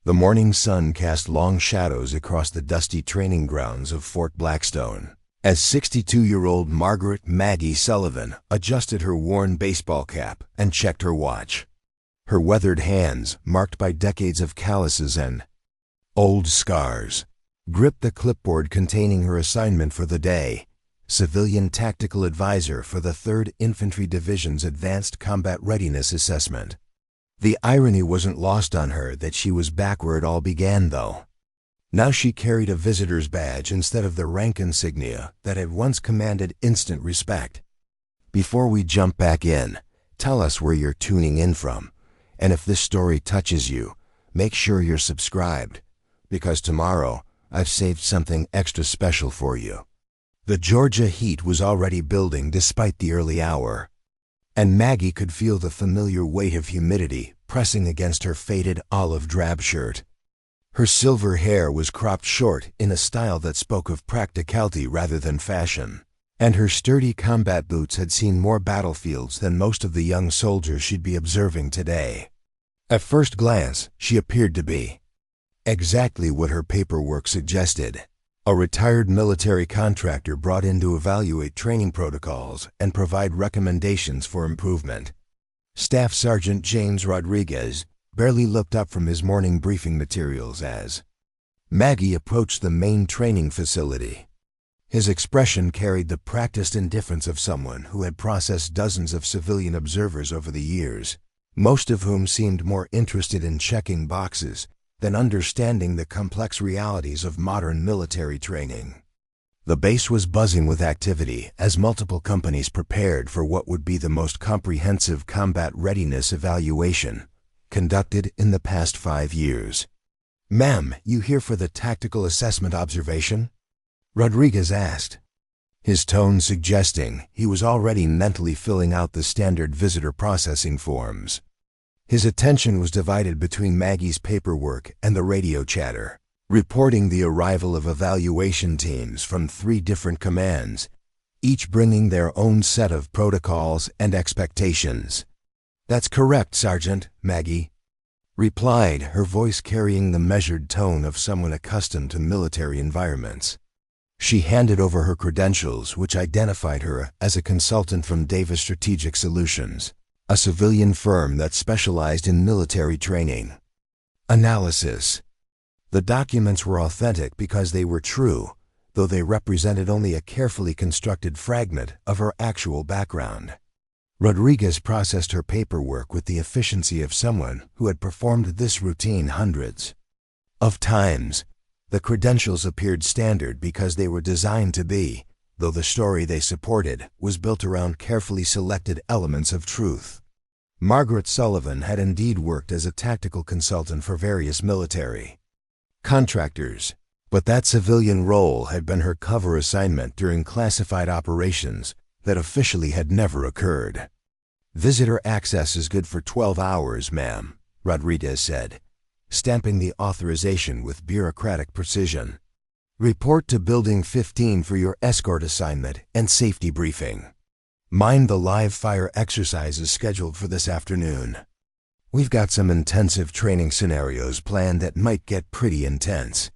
The morning sun cast long shadows across the dusty training grounds of Fort Blackstone, as 62-year-old Margaret Maggie Sullivan adjusted her worn baseball cap and checked her watch. Her weathered hands, marked by decades of calluses and old scars, gripped the clipboard containing her assignment for the day: Civilian Tactical Advisor for the 3rd Infantry Division's Advanced Combat Readiness Assessment. The irony wasn't lost on her that she was back where it all began, though. Now she carried a visitor's badge instead of the rank insignia that had once commanded instant respect. Before we jump back in, tell us where you're tuning in from, and if this story touches you, make sure you're subscribed, because tomorrow I've saved something extra special for you. The Georgia heat was already building despite the early hour, and Maggie could feel the familiar weight of humidity pressing against her faded olive drab shirt. Her silver hair was cropped short in a style that spoke of practicality rather than fashion, and her sturdy combat boots had seen more battlefields than most of the young soldiers she'd be observing today. At first glance, she appeared to be exactly what her paperwork suggested: a retired military contractor brought in to evaluate training protocols and provide recommendations for improvement. Staff Sergeant James Rodriguez barely looked up from his morning briefing materials as Maggie approached the main training facility. His expression carried the practiced indifference of someone who had processed dozens of civilian observers over the years, most of whom seemed more interested in checking boxes than understanding the complex realities of modern military training. The base was buzzing with activity as multiple companies prepared for what would be the most comprehensive combat readiness evaluation conducted in the past 5 years. "Ma'am, you here for the tactical assessment observation?" Rodriguez asked, his tone suggesting he was already mentally filling out the standard visitor processing forms. His attention was divided between Maggie's paperwork and the radio chatter, reporting the arrival of evaluation teams from 3 different commands, each bringing their own set of protocols and expectations. "That's correct, Sergeant," Maggie replied, her voice carrying the measured tone of someone accustomed to military environments. She handed over her credentials, which identified her as a consultant from Davis Strategic Solutions, a civilian firm that specialized in military training. Analysis. The documents were authentic because they were true, though they represented only a carefully constructed fragment of her actual background. Rodriguez processed her paperwork with the efficiency of someone who had performed this routine hundreds of times. The credentials appeared standard because they were designed to be, though the story they supported was built around carefully selected elements of truth. Margaret Sullivan had indeed worked as a tactical consultant for various military contractors, but that civilian role had been her cover assignment during classified operations that officially had never occurred. "Visitor access is good for 12 hours, ma'am," Rodriguez said, stamping the authorization with bureaucratic precision. "Report to Building 15 for your escort assignment and safety briefing. Mind the live fire exercises scheduled for this afternoon. We've got some intensive training scenarios planned that might get pretty intense."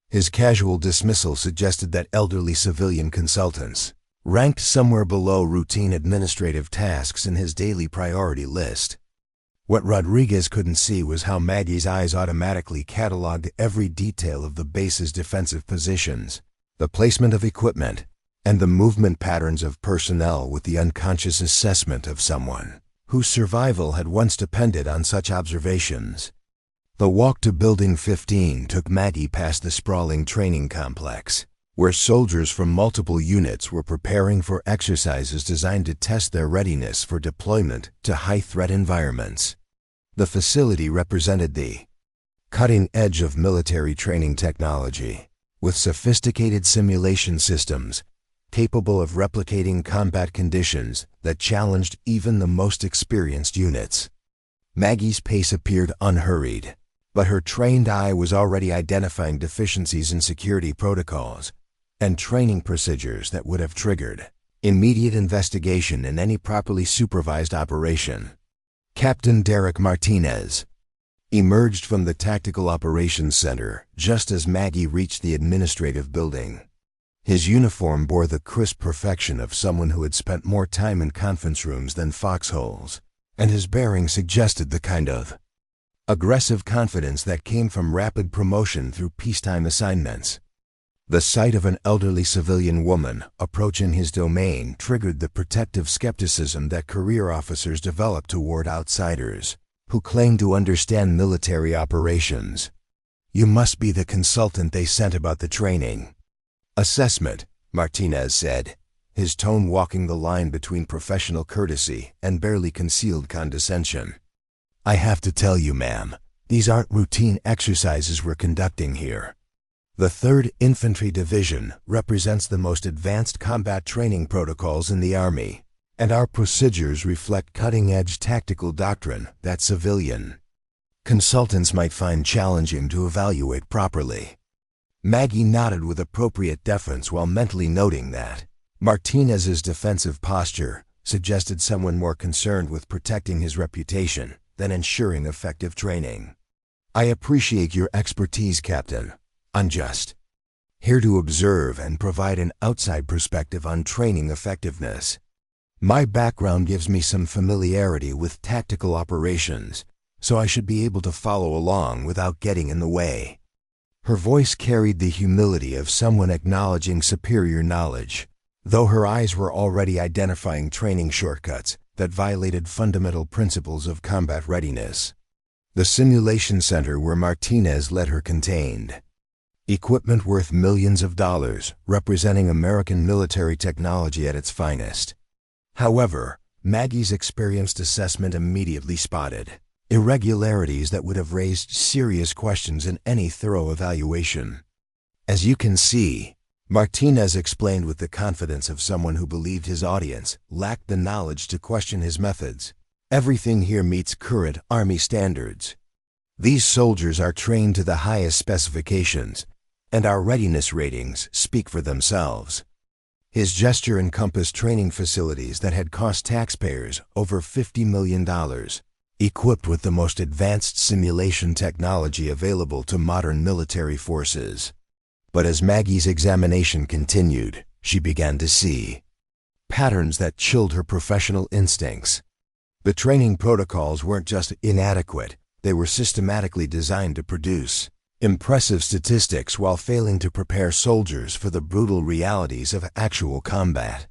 His casual dismissal suggested that elderly civilian consultants ranked somewhere below routine administrative tasks in his daily priority list. What Rodriguez couldn't see was how Maggie's eyes automatically cataloged every detail of the base's defensive positions, the placement of equipment, and the movement patterns of personnel with the unconscious assessment of someone whose survival had once depended on such observations. The walk to Building 15 took Maggie past the sprawling training complex, where soldiers from multiple units were preparing for exercises designed to test their readiness for deployment to high-threat environments. The facility represented the cutting edge of military training technology, with sophisticated simulation systems capable of replicating combat conditions that challenged even the most experienced units. Maggie's pace appeared unhurried, but her trained eye was already identifying deficiencies in security protocols and training procedures that would have triggered immediate investigation in any properly supervised operation. "Captain Derek Martinez," emerged from the Tactical Operations Center just as Maggie reached the administrative building. His uniform bore the crisp perfection of someone who had spent more time in conference rooms than foxholes, and his bearing suggested the kind of aggressive confidence that came from rapid promotion through peacetime assignments. The sight of an elderly civilian woman approaching his domain triggered the protective skepticism that career officers develop toward outsiders who claim to understand military operations. "You must be the consultant they sent about the training." "Assessment," Martinez said, his tone walking the line between professional courtesy and barely concealed condescension. "I have to tell you, ma'am, these aren't routine exercises we're conducting here. The 3rd Infantry Division represents the most advanced combat training protocols in the Army, and our procedures reflect cutting-edge tactical doctrine that civilian consultants might find challenging to evaluate properly." Maggie nodded with appropriate deference while mentally noting that Martinez's defensive posture suggested someone more concerned with protecting his reputation than ensuring effective training. "I appreciate your expertise, Captain. I'm just here to observe and provide an outside perspective on training effectiveness. My background gives me some familiarity with tactical operations, so I should be able to follow along without getting in the way." Her voice carried the humility of someone acknowledging superior knowledge, though her eyes were already identifying training shortcuts that violated fundamental principles of combat readiness. The simulation center where Martinez led her contained equipment worth millions of dollars, representing American military technology at its finest. However, Maggie's experienced assessment immediately spotted irregularities that would have raised serious questions in any thorough evaluation. "As you can see," Martinez explained with the confidence of someone who believed his audience lacked the knowledge to question his methods, "everything here meets current Army standards. These soldiers are trained to the highest specifications, and our readiness ratings speak for themselves." His gesture encompassed training facilities that had cost taxpayers over $50 million, equipped with the most advanced simulation technology available to modern military forces. But as Maggie's examination continued, she began to see patterns that chilled her professional instincts. The training protocols weren't just inadequate, they were systematically designed to produce impressive statistics while failing to prepare soldiers for the brutal realities of actual combat.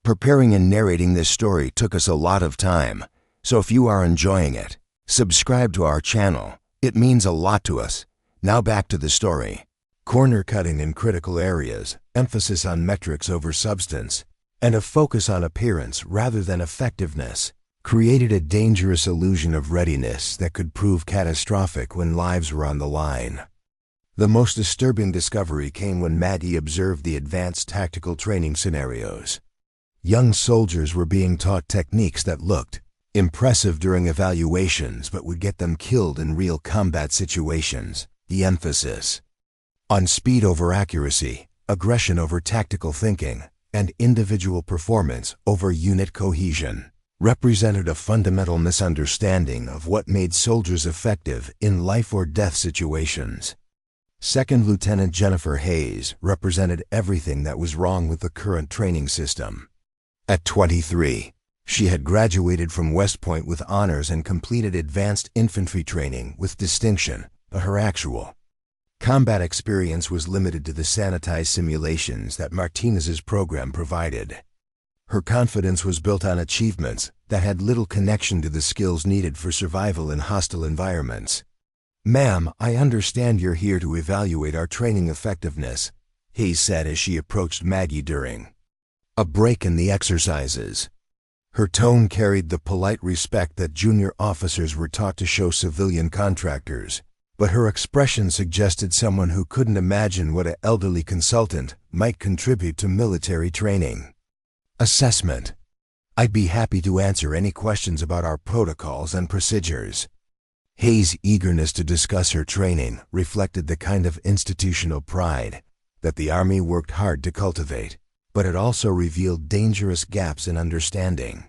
Preparing and narrating this story took us a lot of time, so if you are enjoying it, subscribe to our channel. It means a lot to us. Now back to the story. Corner cutting in critical areas, emphasis on metrics over substance, and a focus on appearance rather than effectiveness created a dangerous illusion of readiness that could prove catastrophic when lives were on the line. The most disturbing discovery came when Maggie observed the advanced tactical training scenarios. Young soldiers were being taught techniques that looked impressive during evaluations but would get them killed in real combat situations. The emphasis on speed over accuracy, aggression over tactical thinking, and individual performance over unit cohesion represented a fundamental misunderstanding of what made soldiers effective in life-or-death situations. Second Lieutenant Jennifer Hayes represented everything that was wrong with the current training system. At 23, she had graduated from West Point with honors and completed advanced infantry training with distinction, but her actual combat experience was limited to the sanitized simulations that Martinez's program provided. Her confidence was built on achievements that had little connection to the skills needed for survival in hostile environments. "Ma'am, I understand you're here to evaluate our training effectiveness," Hayes said as she approached Maggie during a break in the exercises. Her tone carried the polite respect that junior officers were taught to show civilian contractors, but her expression suggested someone who couldn't imagine what an elderly consultant might contribute to military training. "Assessment. I'd be happy to answer any questions about our protocols and procedures." Hayes' eagerness to discuss her training reflected the kind of institutional pride that the Army worked hard to cultivate, but it also revealed dangerous gaps in understanding.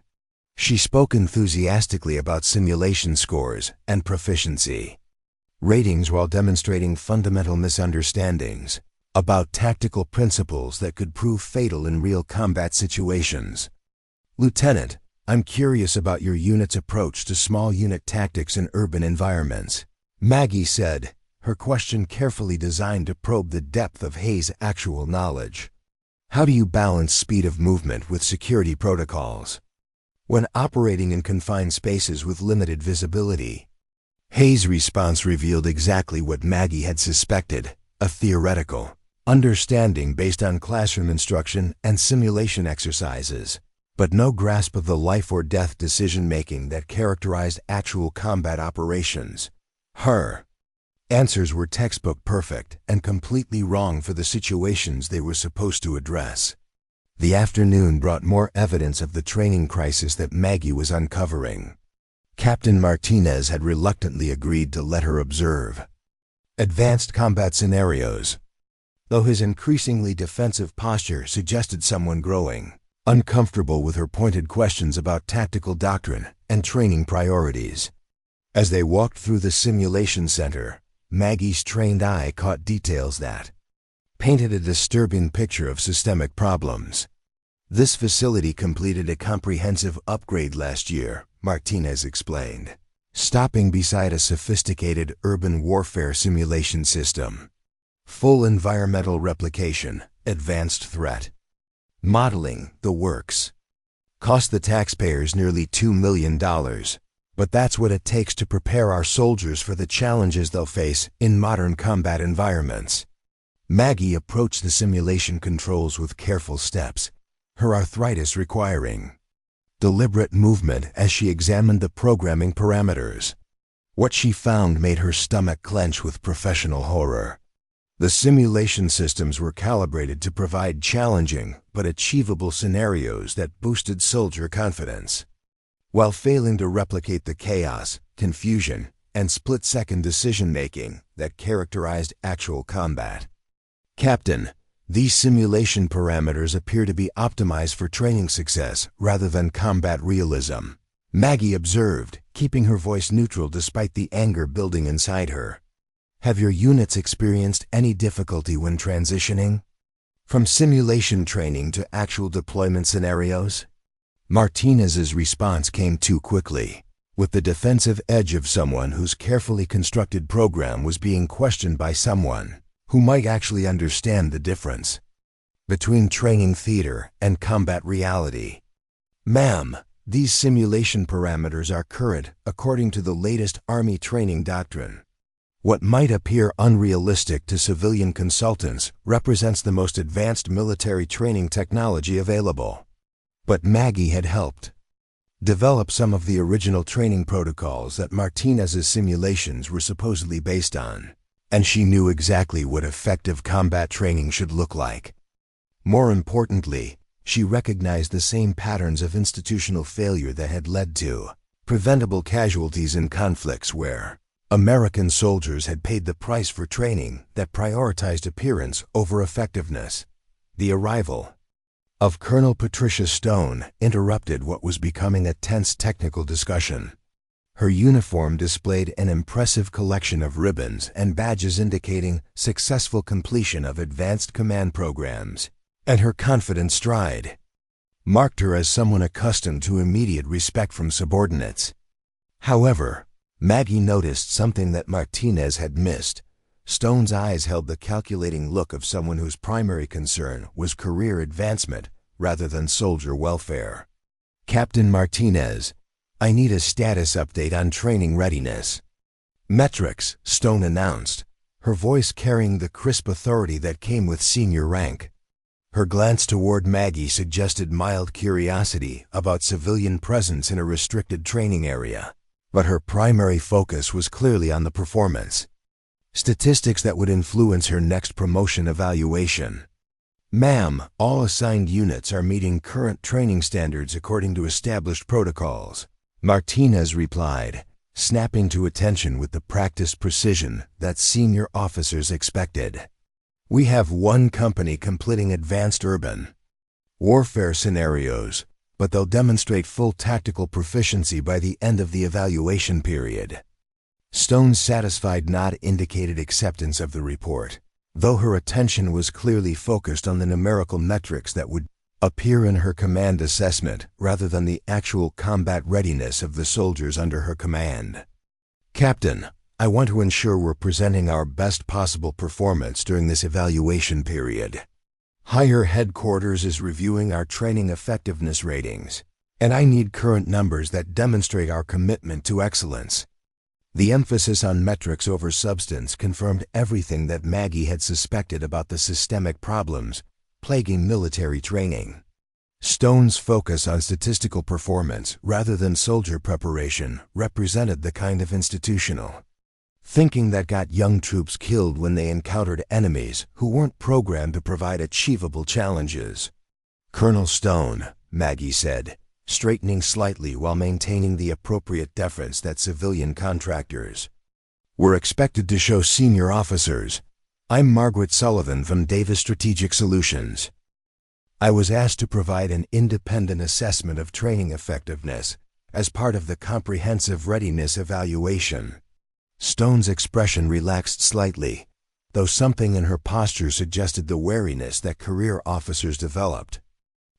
She spoke enthusiastically about simulation scores and proficiency ratings while demonstrating fundamental misunderstandings about tactical principles that could prove fatal in real combat situations. "Lieutenant, I'm curious about your unit's approach to small unit tactics in urban environments," Maggie said, her question carefully designed to probe the depth of Hayes' actual knowledge. "How do you balance speed of movement with security protocols when operating in confined spaces with limited visibility?" Hayes' response revealed exactly what Maggie had suspected: a theoretical understanding based on classroom instruction and simulation exercises, but no grasp of the life-or-death decision-making that characterized actual combat operations. Her answers were textbook perfect and completely wrong for the situations they were supposed to address. The afternoon brought more evidence of the training crisis that Maggie was uncovering. Captain Martinez had reluctantly agreed to let her observe advanced combat scenarios, though his increasingly defensive posture suggested someone growing uncomfortable with her pointed questions about tactical doctrine and training priorities. As they walked through the simulation center, Maggie's trained eye caught details that painted a disturbing picture of systemic problems. "This facility completed a comprehensive upgrade last year," Martinez explained, stopping beside a sophisticated urban warfare simulation system. "Full environmental replication, advanced threat modeling, the works. Cost the taxpayers nearly $2 million. But that's what it takes to prepare our soldiers for the challenges they'll face in modern combat environments." Maggie approached the simulation controls with careful steps, her arthritis requiring deliberate movement as she examined the programming parameters. What she found made her stomach clench with professional horror. The simulation systems were calibrated to provide challenging but achievable scenarios that boosted soldier confidence, while failing to replicate the chaos, confusion, and split-second decision-making that characterized actual combat. "Captain, these simulation parameters appear to be optimized for training success rather than combat realism," Maggie observed, keeping her voice neutral despite the anger building inside her. "Have your units experienced any difficulty when transitioning from simulation training to actual deployment scenarios?" Martinez's response came too quickly, with the defensive edge of someone whose carefully constructed program was being questioned by someone who might actually understand the difference between training theater and combat reality. "Ma'am, these simulation parameters are current according to the latest Army training doctrine. What might appear unrealistic to civilian consultants represents the most advanced military training technology available." But Maggie had helped develop some of the original training protocols that Martinez's simulations were supposedly based on, and she knew exactly what effective combat training should look like. More importantly, she recognized the same patterns of institutional failure that had led to preventable casualties in conflicts where American soldiers had paid the price for training that prioritized appearance over effectiveness. The arrival of Colonel Patricia Stone interrupted what was becoming a tense technical discussion. Her uniform displayed an impressive collection of ribbons and badges indicating successful completion of advanced command programs, and her confident stride marked her as someone accustomed to immediate respect from subordinates. However, Maggie noticed something that Martinez had missed. Stone's eyes held the calculating look of someone whose primary concern was career advancement rather than soldier welfare. "Captain Martinez, I need a status update on training readiness." "Metrics," Stone announced, her voice carrying the crisp authority that came with senior rank. Her glance toward Maggie suggested mild curiosity about civilian presence in a restricted training area, but her primary focus was clearly on the performance statistics that would influence her next promotion evaluation. "Ma'am, all assigned units are meeting current training standards according to established protocols," Martinez replied, snapping to attention with the practiced precision that senior officers expected. "We have one company completing advanced urban warfare scenarios, but they'll demonstrate full tactical proficiency by the end of the evaluation period." Stone's satisfied nod indicated acceptance of the report, though her attention was clearly focused on the numerical metrics that would appear in her command assessment rather than the actual combat readiness of the soldiers under her command. "Captain, I want to ensure we're presenting our best possible performance during this evaluation period. Higher headquarters is reviewing our training effectiveness ratings, and I need current numbers that demonstrate our commitment to excellence." The emphasis on metrics over substance confirmed everything that Maggie had suspected about the systemic problems plaguing military training. Stone's focus on statistical performance rather than soldier preparation represented the kind of institutional thinking that got young troops killed when they encountered enemies who weren't programmed to provide achievable challenges. "Colonel Stone," Maggie said, straightening slightly while maintaining the appropriate deference that civilian contractors were expected to show senior officers, "I'm Margaret Sullivan from Davis Strategic Solutions. I was asked to provide an independent assessment of training effectiveness as part of the comprehensive readiness evaluation." Stone's expression relaxed slightly, though something in her posture suggested the wariness that career officers developed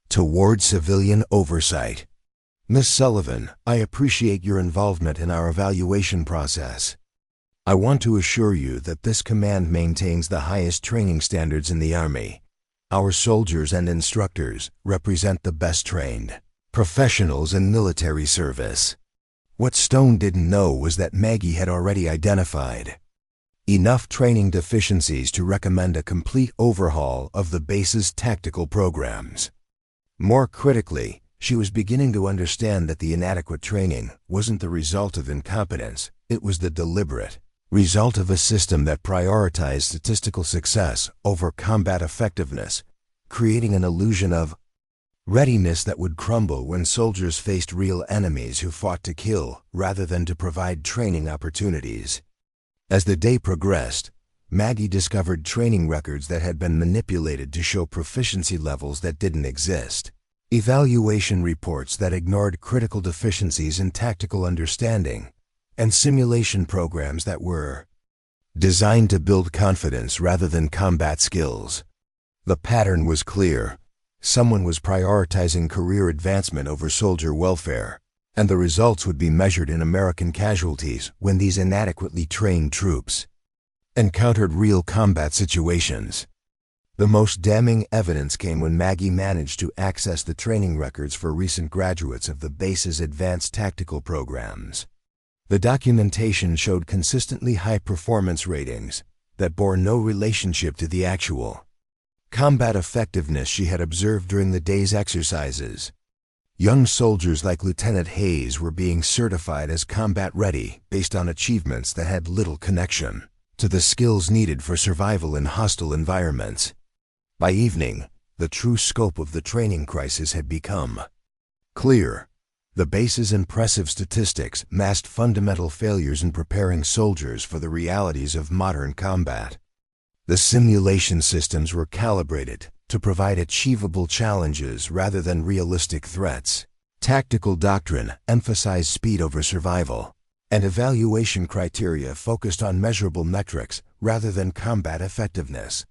toward civilian oversight. "Miss Sullivan, I appreciate your involvement in our evaluation process. I want to assure you that this command maintains the highest training standards in the Army. Our soldiers and instructors represent the best trained professionals in military service." What Stone didn't know was that Maggie had already identified enough training deficiencies to recommend a complete overhaul of the base's tactical programs. More critically, she was beginning to understand that the inadequate training wasn't the result of incompetence, it was the deliberate result of a system that prioritized statistical success over combat effectiveness, creating an illusion of readiness that would crumble when soldiers faced real enemies who fought to kill rather than to provide training opportunities. As the day progressed, Maggie discovered training records that had been manipulated to show proficiency levels that didn't exist, evaluation reports that ignored critical deficiencies in tactical understanding, and simulation programs that were designed to build confidence rather than combat skills. The pattern was clear. Someone was prioritizing career advancement over soldier welfare, and the results would be measured in American casualties when these inadequately trained troops encountered real combat situations. The most damning evidence came when Maggie managed to access the training records for recent graduates of the base's advanced tactical programs. The documentation showed consistently high performance ratings that bore no relationship to the actual combat effectiveness she had observed during the day's exercises. Young soldiers like Lieutenant Hayes were being certified as combat ready based on achievements that had little connection to the skills needed for survival in hostile environments. By evening, the true scope of the training crisis had become clear. The base's impressive statistics masked fundamental failures in preparing soldiers for the realities of modern combat. The simulation systems were calibrated to provide achievable challenges rather than realistic threats. Tactical doctrine emphasized speed over survival, and evaluation criteria focused on measurable metrics rather than combat effectiveness.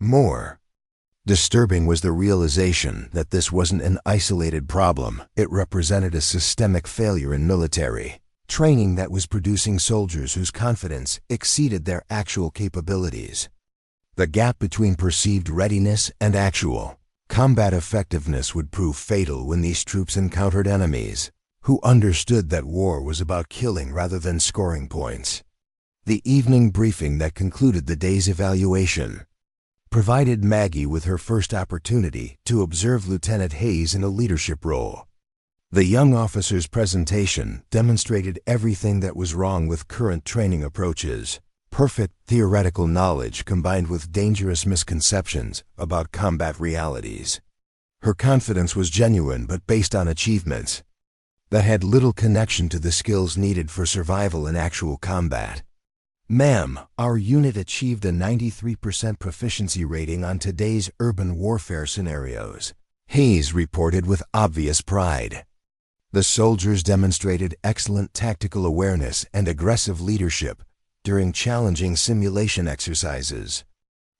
More disturbing was the realization that this wasn't an isolated problem. It represented a systemic failure in military training that was producing soldiers whose confidence exceeded their actual capabilities. The gap between perceived readiness and actual combat effectiveness would prove fatal when these troops encountered enemies who understood that war was about killing rather than scoring points. The evening briefing that concluded the day's evaluation provided Maggie with her first opportunity to observe Lieutenant Hayes in a leadership role. The young officer's presentation demonstrated everything that was wrong with current training approaches: perfect theoretical knowledge combined with dangerous misconceptions about combat realities. Her confidence was genuine but based on achievements that had little connection to the skills needed for survival in actual combat. "Ma'am, our unit achieved a 93% proficiency rating on today's urban warfare scenarios," Hayes reported with obvious pride. The soldiers demonstrated excellent tactical awareness and aggressive leadership during challenging simulation exercises.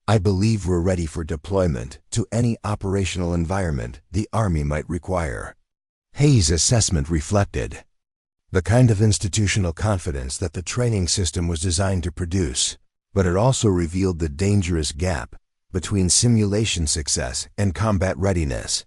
I believe we're ready for deployment to any operational environment the Army might require. Hayes' assessment reflected the kind of institutional confidence that the training system was designed to produce, but it also revealed the dangerous gap between simulation success and combat readiness.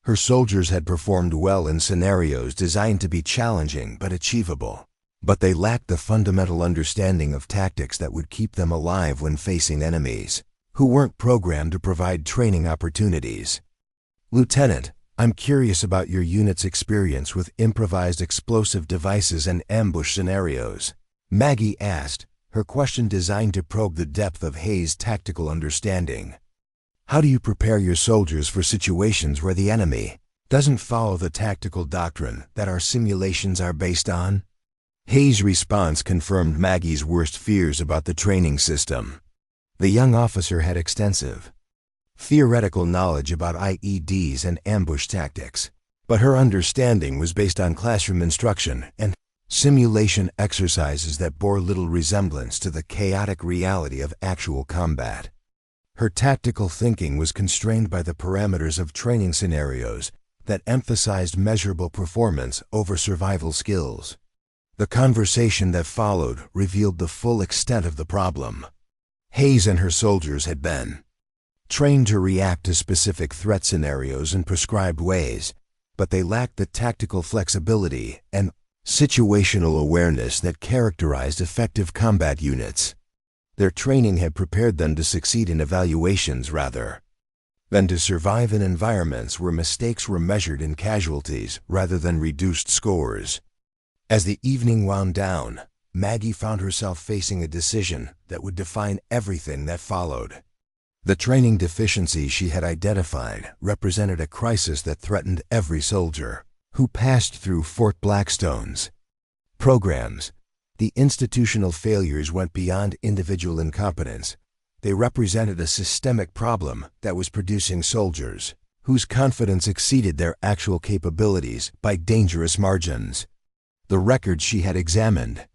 Her soldiers had performed well in scenarios designed to be challenging but achievable, but they lacked the fundamental understanding of tactics that would keep them alive when facing enemies who weren't programmed to provide training opportunities. Lieutenant, I'm curious about your unit's experience with improvised explosive devices and ambush scenarios, Maggie asked, her question designed to probe the depth of Hayes' tactical understanding. How do you prepare your soldiers for situations where the enemy doesn't follow the tactical doctrine that our simulations are based on? Hayes' response confirmed Maggie's worst fears about the training system. The young officer had extensive theoretical knowledge about IEDs and ambush tactics, but her understanding was based on classroom instruction and simulation exercises that bore little resemblance to the chaotic reality of actual combat. Her tactical thinking was constrained by the parameters of training scenarios that emphasized measurable performance over survival skills. The conversation that followed revealed the full extent of the problem. Hayes and her soldiers had been trained to react to specific threat scenarios in prescribed ways, but they lacked the tactical flexibility and situational awareness that characterized effective combat units. Their training had prepared them to succeed in evaluations rather than to survive in environments where mistakes were measured in casualties rather than reduced scores. As the evening wound down, Maggie found herself facing a decision that would define everything that followed. The training deficiencies she had identified represented a crisis that threatened every soldier who passed through Fort Blackstone's programs. The institutional failures went beyond individual incompetence. They represented a systemic problem that was producing soldiers whose confidence exceeded their actual capabilities by dangerous margins. The records she had examined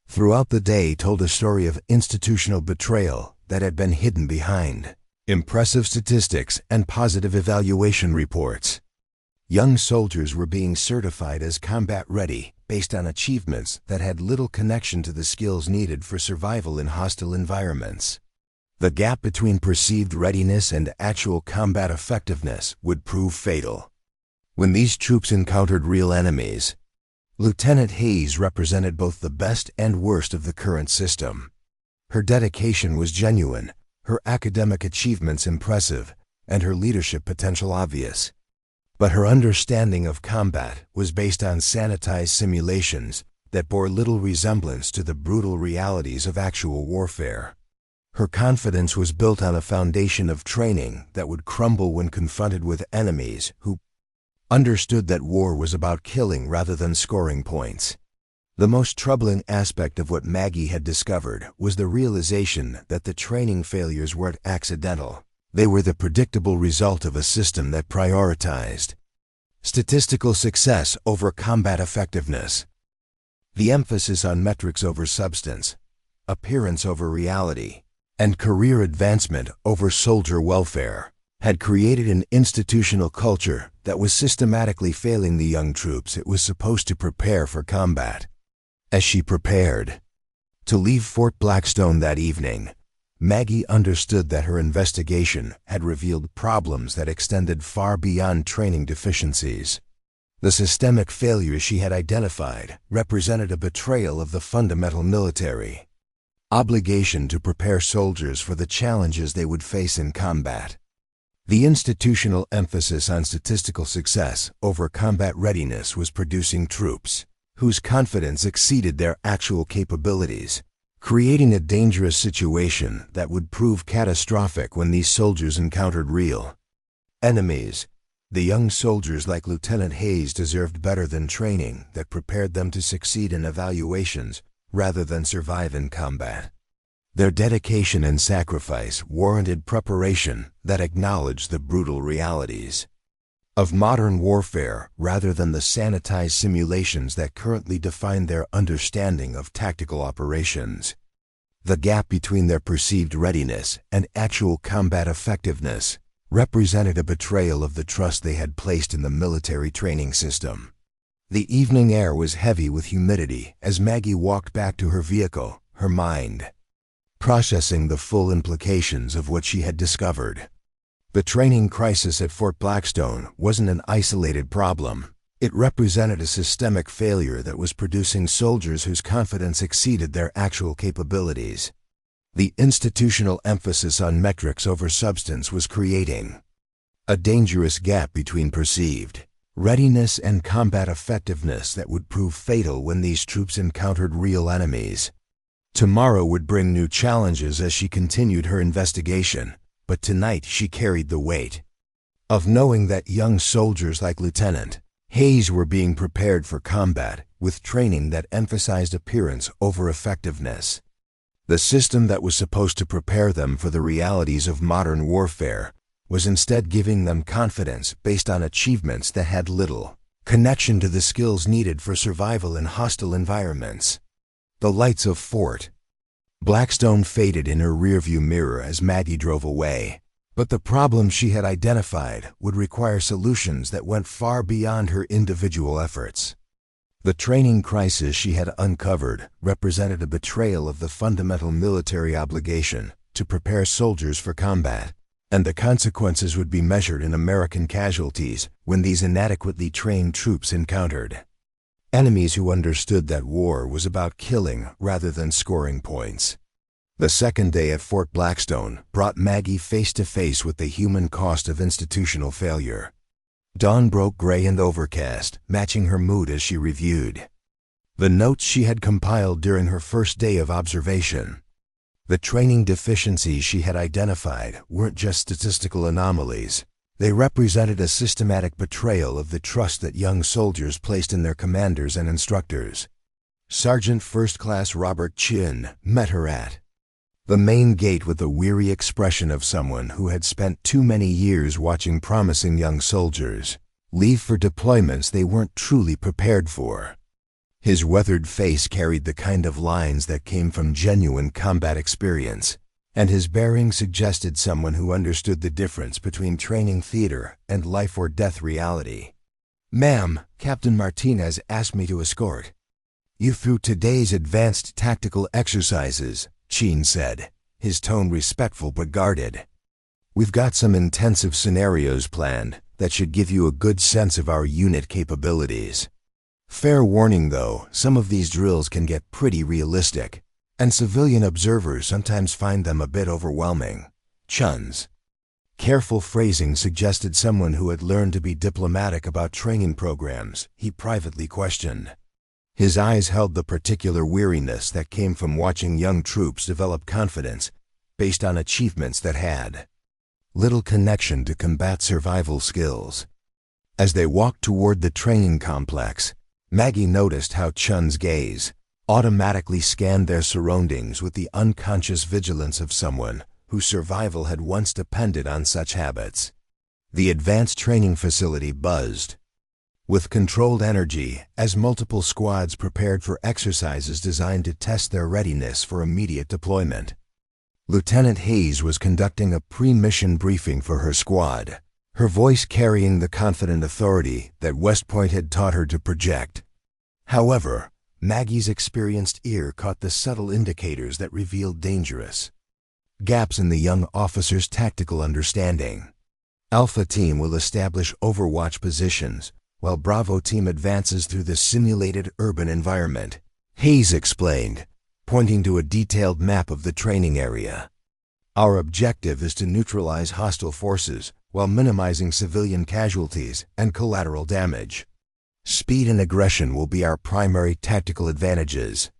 throughout the day told a story of institutional betrayal that had been hidden behind impressive statistics and positive evaluation reports. Young soldiers were being certified as combat ready based on achievements that had little connection to the skills needed for survival in hostile environments. The gap between perceived readiness and actual combat effectiveness would prove fatal. When these troops encountered real enemies, Lieutenant Hayes represented both the best and worst of the current system. Her dedication was genuine, her academic achievements impressive, and her leadership potential obvious. But her understanding of combat was based on sanitized simulations that bore little resemblance to the brutal realities of actual warfare. Her confidence was built on a foundation of training that would crumble when confronted with enemies who understood that war was about killing rather than scoring points. The most troubling aspect of what Maggie had discovered was the realization that the training failures weren't accidental. They were the predictable result of a system that prioritized statistical success over combat effectiveness. The emphasis on metrics over substance, appearance over reality, and career advancement over soldier welfare had created an institutional culture that was systematically failing the young troops it was supposed to prepare for combat. As she prepared to leave Fort Blackstone that evening, Maggie understood that her investigation had revealed problems that extended far beyond training deficiencies. The systemic failures she had identified represented a betrayal of the fundamental military obligation to prepare soldiers for the challenges they would face in combat. The institutional emphasis on statistical success over combat readiness was producing troops whose confidence exceeded their actual capabilities, creating a dangerous situation that would prove catastrophic when these soldiers encountered real enemies. The young soldiers like Lieutenant Hayes deserved better than training that prepared them to succeed in evaluations rather than survive in combat. Their dedication and sacrifice warranted preparation that acknowledged the brutal realities of modern warfare rather than the sanitized simulations that currently define their understanding of tactical operations. The gap between their perceived readiness and actual combat effectiveness represented a betrayal of the trust they had placed in the military training system. The evening air was heavy with humidity as Maggie walked back to her vehicle, her mind processing the full implications of what she had discovered. The training crisis at Fort Blackstone wasn't an isolated problem. It represented a systemic failure that was producing soldiers whose confidence exceeded their actual capabilities. The institutional emphasis on metrics over substance was creating a dangerous gap between perceived readiness and combat effectiveness that would prove fatal when these troops encountered real enemies. Tomorrow would bring new challenges as she continued her investigation, but tonight she carried the weight of knowing that young soldiers like Lieutenant Hayes were being prepared for combat with training that emphasized appearance over effectiveness. The system that was supposed to prepare them for the realities of modern warfare was instead giving them confidence based on achievements that had little connection to the skills needed for survival in hostile environments. The lights of Fort Blackstone faded in her rearview mirror as Maggie drove away, but the problem she had identified would require solutions that went far beyond her individual efforts. The training crisis she had uncovered represented a betrayal of the fundamental military obligation to prepare soldiers for combat, and the consequences would be measured in American casualties when these inadequately trained troops encountered enemies who understood that war was about killing rather than scoring points. The second day at Fort Blackstone brought Maggie face to face with the human cost of institutional failure. Dawn broke gray and overcast, matching her mood as she reviewed the notes she had compiled during her first day of observation. The training deficiencies she had identified weren't just statistical anomalies. They represented a systematic betrayal of the trust that young soldiers placed in their commanders and instructors. Sergeant First Class Robert Chin met her at the main gate with the weary expression of someone who had spent too many years watching promising young soldiers leave for deployments they weren't truly prepared for. His weathered face carried the kind of lines that came from genuine combat experience, and his bearing suggested someone who understood the difference between training theater and life-or-death reality. "Ma'am, Captain Martinez asked me to escort you through today's advanced tactical exercises," Chin said, his tone respectful but guarded. "We've got some intensive scenarios planned that should give you a good sense of our unit capabilities. Fair warning though, some of these drills can get pretty realistic, and civilian observers sometimes find them a bit overwhelming." Chun's careful phrasing suggested someone who had learned to be diplomatic about training programs he privately questioned. His eyes held the particular weariness that came from watching young troops develop confidence based on achievements that had little connection to combat survival skills. As they walked toward the training complex, Maggie noticed how Chun's gaze automatically scanned their surroundings with the unconscious vigilance of someone whose survival had once depended on such habits. The advanced training facility buzzed with controlled energy as multiple squads prepared for exercises designed to test their readiness for immediate deployment. Lieutenant Hayes was conducting a pre-mission briefing for her squad, her voice carrying the confident authority that West Point had taught her to project. However, Maggie's experienced ear caught the subtle indicators that revealed dangerous gaps in the young officer's tactical understanding. "Alpha Team will establish overwatch positions, while Bravo Team advances through the simulated urban environment," Hayes explained, pointing to a detailed map of the training area. "Our objective is to neutralize hostile forces while minimizing civilian casualties and collateral damage. Speed and aggression will be our primary tactical advantages."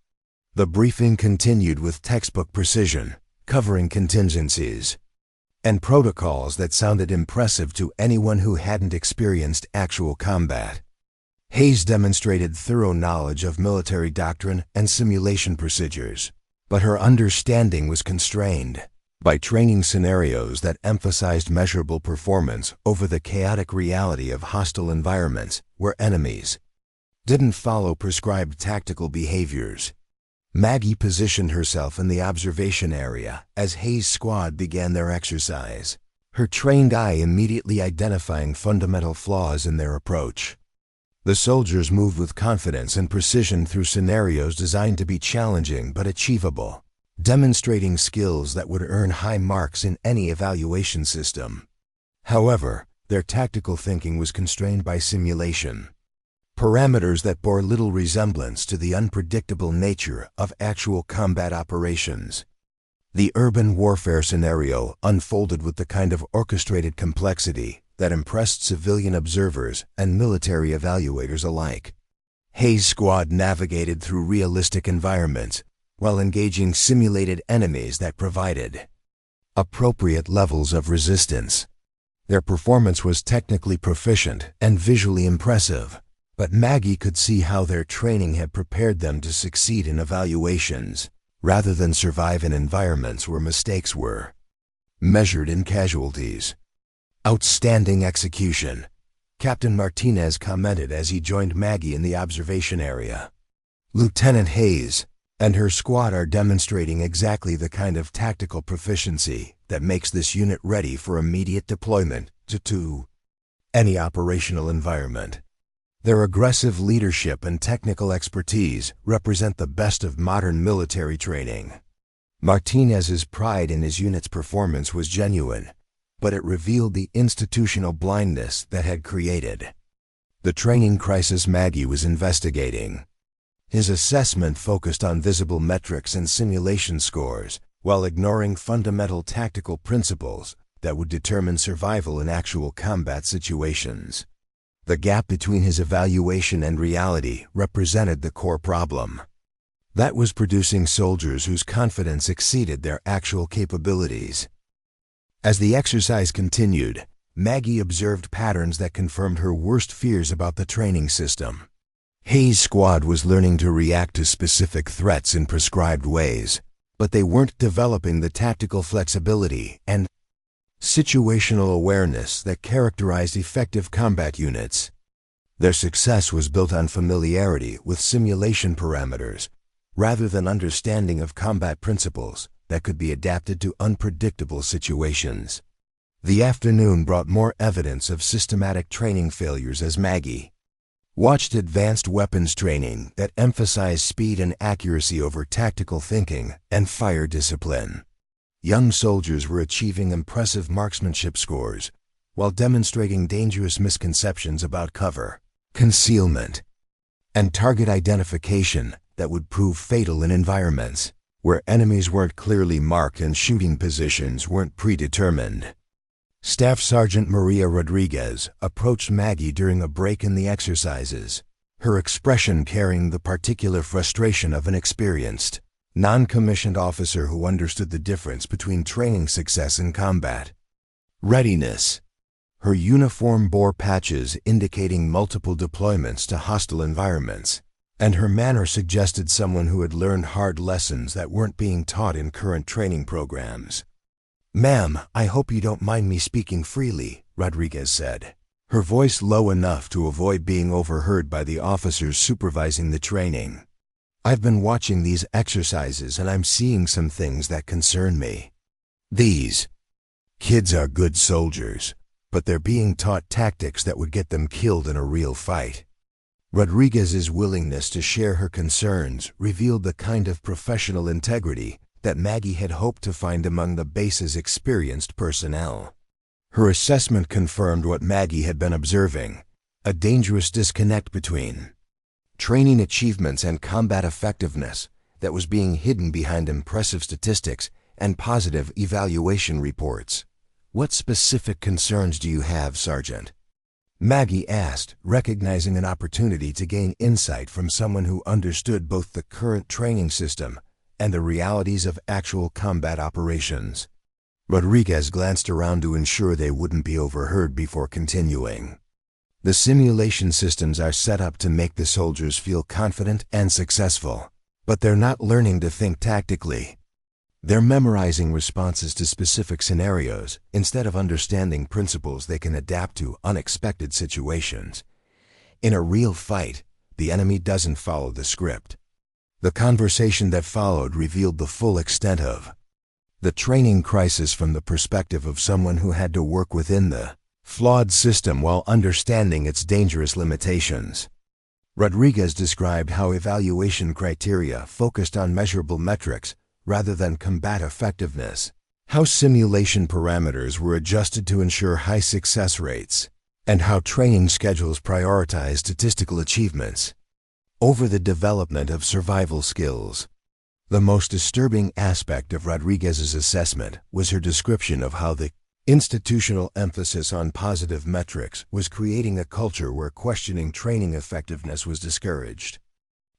The briefing continued with textbook precision, covering contingencies and protocols that sounded impressive to anyone who hadn't experienced actual combat. Hayes demonstrated thorough knowledge of military doctrine and simulation procedures, but her understanding was constrained. by training scenarios that emphasized measurable performance over the chaotic reality of hostile environments where enemies didn't follow prescribed tactical behaviors. Maggie positioned herself in the observation area as Hayes' squad began their exercise, her trained eye immediately identifying fundamental flaws in their approach. The soldiers moved with confidence and precision through scenarios designed to be challenging but achievable, demonstrating skills that would earn high marks in any evaluation system. However, their tactical thinking was constrained by simulation, parameters that bore little resemblance to the unpredictable nature of actual combat operations. The urban warfare scenario unfolded with the kind of orchestrated complexity that impressed civilian observers and military evaluators alike. Hayes' squad navigated through realistic environments while engaging simulated enemies that provided appropriate levels of resistance. Their performance was technically proficient and visually impressive, but Maggie could see how their training had prepared them to succeed in evaluations, rather than survive in environments where mistakes were measured in casualties. "Outstanding execution," Captain Martinez commented as he joined Maggie in the observation area. "Lieutenant Hayes and her squad are demonstrating exactly the kind of tactical proficiency that makes this unit ready for immediate deployment to any operational environment. Their aggressive leadership and technical expertise represent the best of modern military training." Martinez's pride in his unit's performance was genuine, but it revealed the institutional blindness that had created the training crisis Maggie was investigating. His assessment focused on visible metrics and simulation scores, while ignoring fundamental tactical principles that would determine survival in actual combat situations. The gap between his evaluation and reality represented the core problem. That was producing soldiers whose confidence exceeded their actual capabilities. As the exercise continued, Maggie observed patterns that confirmed her worst fears about the training system. Hayes' squad was learning to react to specific threats in prescribed ways, but they weren't developing the tactical flexibility and situational awareness that characterized effective combat units. Their success was built on familiarity with simulation parameters, rather than understanding of combat principles that could be adapted to unpredictable situations. The afternoon brought more evidence of systematic training failures as Maggie watched advanced weapons training that emphasized speed and accuracy over tactical thinking and fire discipline. Young soldiers were achieving impressive marksmanship scores while demonstrating dangerous misconceptions about cover, concealment, and target identification that would prove fatal in environments where enemies weren't clearly marked and shooting positions weren't predetermined. Staff Sergeant Maria Rodriguez approached Maggie during a break in the exercises, her expression carrying the particular frustration of an experienced, non-commissioned officer who understood the difference between training success and combat readiness. Her uniform bore patches indicating multiple deployments to hostile environments, and her manner suggested someone who had learned hard lessons that weren't being taught in current training programs. "Ma'am, I hope you don't mind me speaking freely," Rodriguez said, her voice low enough to avoid being overheard by the officers supervising the training. "I've been watching these exercises and I'm seeing some things that concern me. These kids are good soldiers, but they're being taught tactics that would get them killed in a real fight." Rodriguez's willingness to share her concerns revealed the kind of professional integrity that Maggie had hoped to find among the base's experienced personnel. Her assessment confirmed what Maggie had been observing, a dangerous disconnect between training achievements and combat effectiveness that was being hidden behind impressive statistics and positive evaluation reports. "What specific concerns do you have, Sergeant?" Maggie asked, recognizing an opportunity to gain insight from someone who understood both the current training system and the realities of actual combat operations. Rodriguez glanced around to ensure they wouldn't be overheard before continuing. "The simulation systems are set up to make the soldiers feel confident and successful, but they're not learning to think tactically. They're memorizing responses to specific scenarios instead of understanding principles they can adapt to unexpected situations. In a real fight, the enemy doesn't follow the script. The conversation that followed revealed the full extent of the training crisis from the perspective of someone who had to work within the flawed system while understanding its dangerous limitations. Rodriguez described how evaluation criteria focused on measurable metrics rather than combat effectiveness, how simulation parameters were adjusted to ensure high success rates, and how training schedules prioritize statistical achievements over the development of survival skills. The most disturbing aspect of Rodriguez's assessment was her description of how the institutional emphasis on positive metrics was creating a culture where questioning training effectiveness was discouraged.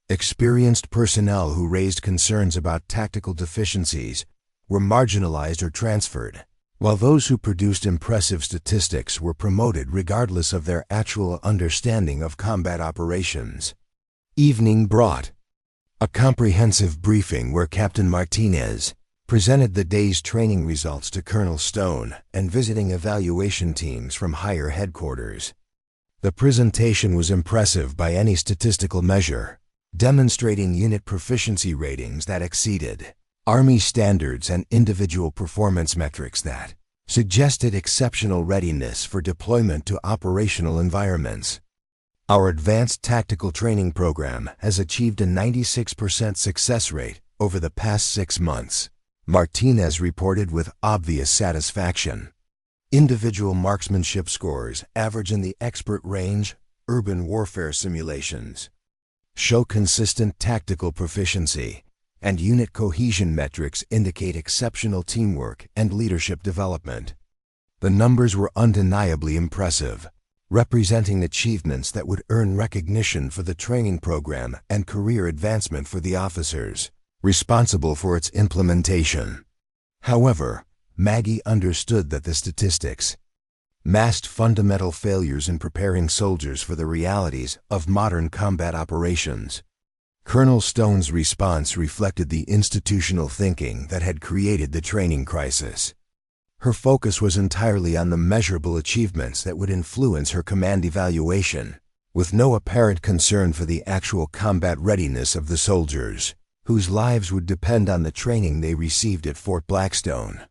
Experienced personnel who raised concerns about tactical deficiencies were marginalized or transferred, while those who produced impressive statistics were promoted regardless of their actual understanding of combat operations. Evening brought a comprehensive briefing where Captain Martinez presented the day's training results to Colonel Stone and visiting evaluation teams from higher headquarters. The presentation was impressive by any statistical measure, demonstrating unit proficiency ratings that exceeded Army standards and individual performance metrics that suggested exceptional readiness for deployment to operational environments. Our advanced tactical training program has achieved a 96% success rate over the past 6 months, Martinez reported with obvious satisfaction. Individual marksmanship scores average in the expert range. Urban warfare simulations show consistent tactical proficiency, and unit cohesion metrics indicate exceptional teamwork and leadership development. The numbers were undeniably impressive, representing achievements that would earn recognition for the training program and career advancement for the officers responsible for its implementation. However, Maggie understood that the statistics masked fundamental failures in preparing soldiers for the realities of modern combat operations. Colonel Stone's response reflected the institutional thinking that had created the training crisis. Her focus was entirely on the measurable achievements that would influence her command evaluation, with no apparent concern for the actual combat readiness of the soldiers, whose lives would depend on the training they received at Fort Blackstone.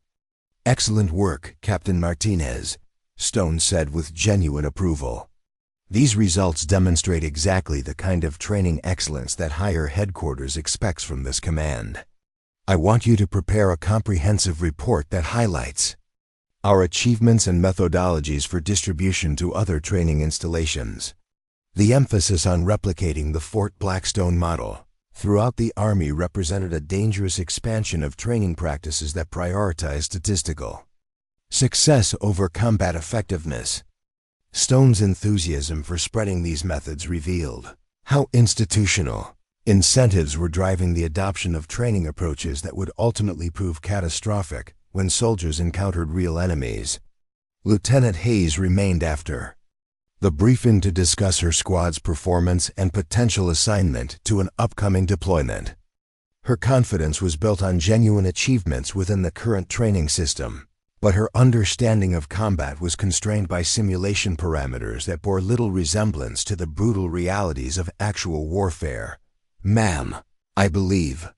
"Excellent work, Captain Martinez," Stone said with genuine approval. "These results demonstrate exactly the kind of training excellence that higher headquarters expects from this command. I want you to prepare a comprehensive report that highlights our achievements and methodologies for distribution to other training installations." The emphasis on replicating the Fort Blackstone model throughout the Army represented a dangerous expansion of training practices that prioritize statistical success over combat effectiveness. Stone's enthusiasm for spreading these methods revealed how institutional incentives were driving the adoption of training approaches that would ultimately prove catastrophic when soldiers encountered real enemies. Lieutenant Hayes remained after the briefing to discuss her squad's performance and potential assignment to an upcoming deployment. Her confidence was built on genuine achievements within the current training system, but her understanding of combat was constrained by simulation parameters that bore little resemblance to the brutal realities of actual warfare. "Ma'am, I believe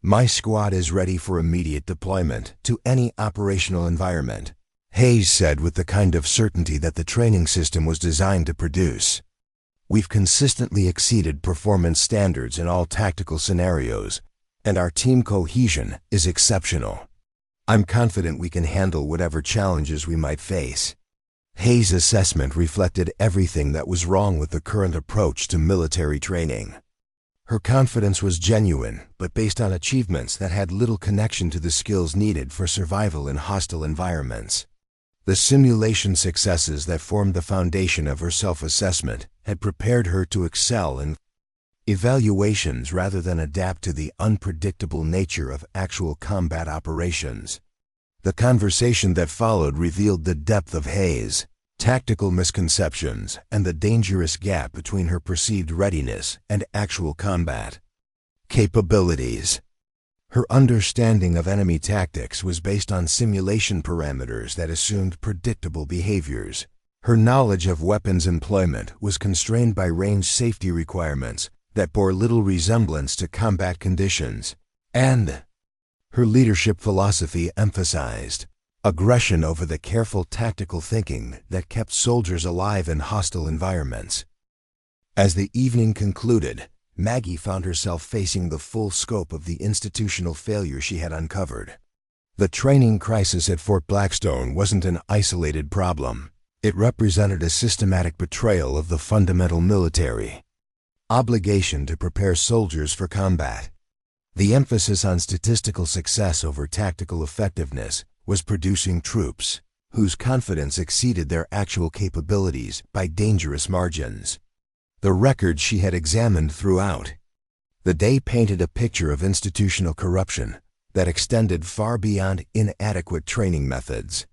my squad is ready for immediate deployment to any operational environment," Hayes said with the kind of certainty that the training system was designed to produce. "We've consistently exceeded performance standards in all tactical scenarios, and our team cohesion is exceptional. I'm confident we can handle whatever challenges we might face." Hayes' assessment reflected everything that was wrong with the current approach to military training. Her confidence was genuine, but based on achievements that had little connection to the skills needed for survival in hostile environments. The simulation successes that formed the foundation of her self-assessment had prepared her to excel in evaluations rather than adapt to the unpredictable nature of actual combat operations. The conversation that followed revealed the depth of Hayes' tactical misconceptions and the dangerous gap between her perceived readiness and actual combat capabilities. Her understanding of enemy tactics was based on simulation parameters that assumed predictable behaviors. Her knowledge of weapons employment was constrained by range safety requirements that bore little resemblance to combat conditions. And her leadership philosophy emphasized aggression over the careful tactical thinking that kept soldiers alive in hostile environments. As the evening concluded, Maggie found herself facing the full scope of the institutional failure she had uncovered. The training crisis at Fort Blackstone wasn't an isolated problem. It represented a systematic betrayal of the fundamental military obligation to prepare soldiers for combat. The emphasis on statistical success over tactical effectiveness was producing troops whose confidence exceeded their actual capabilities by dangerous margins. The records she had examined throughout the day painted a picture of institutional corruption that extended far beyond inadequate training methods.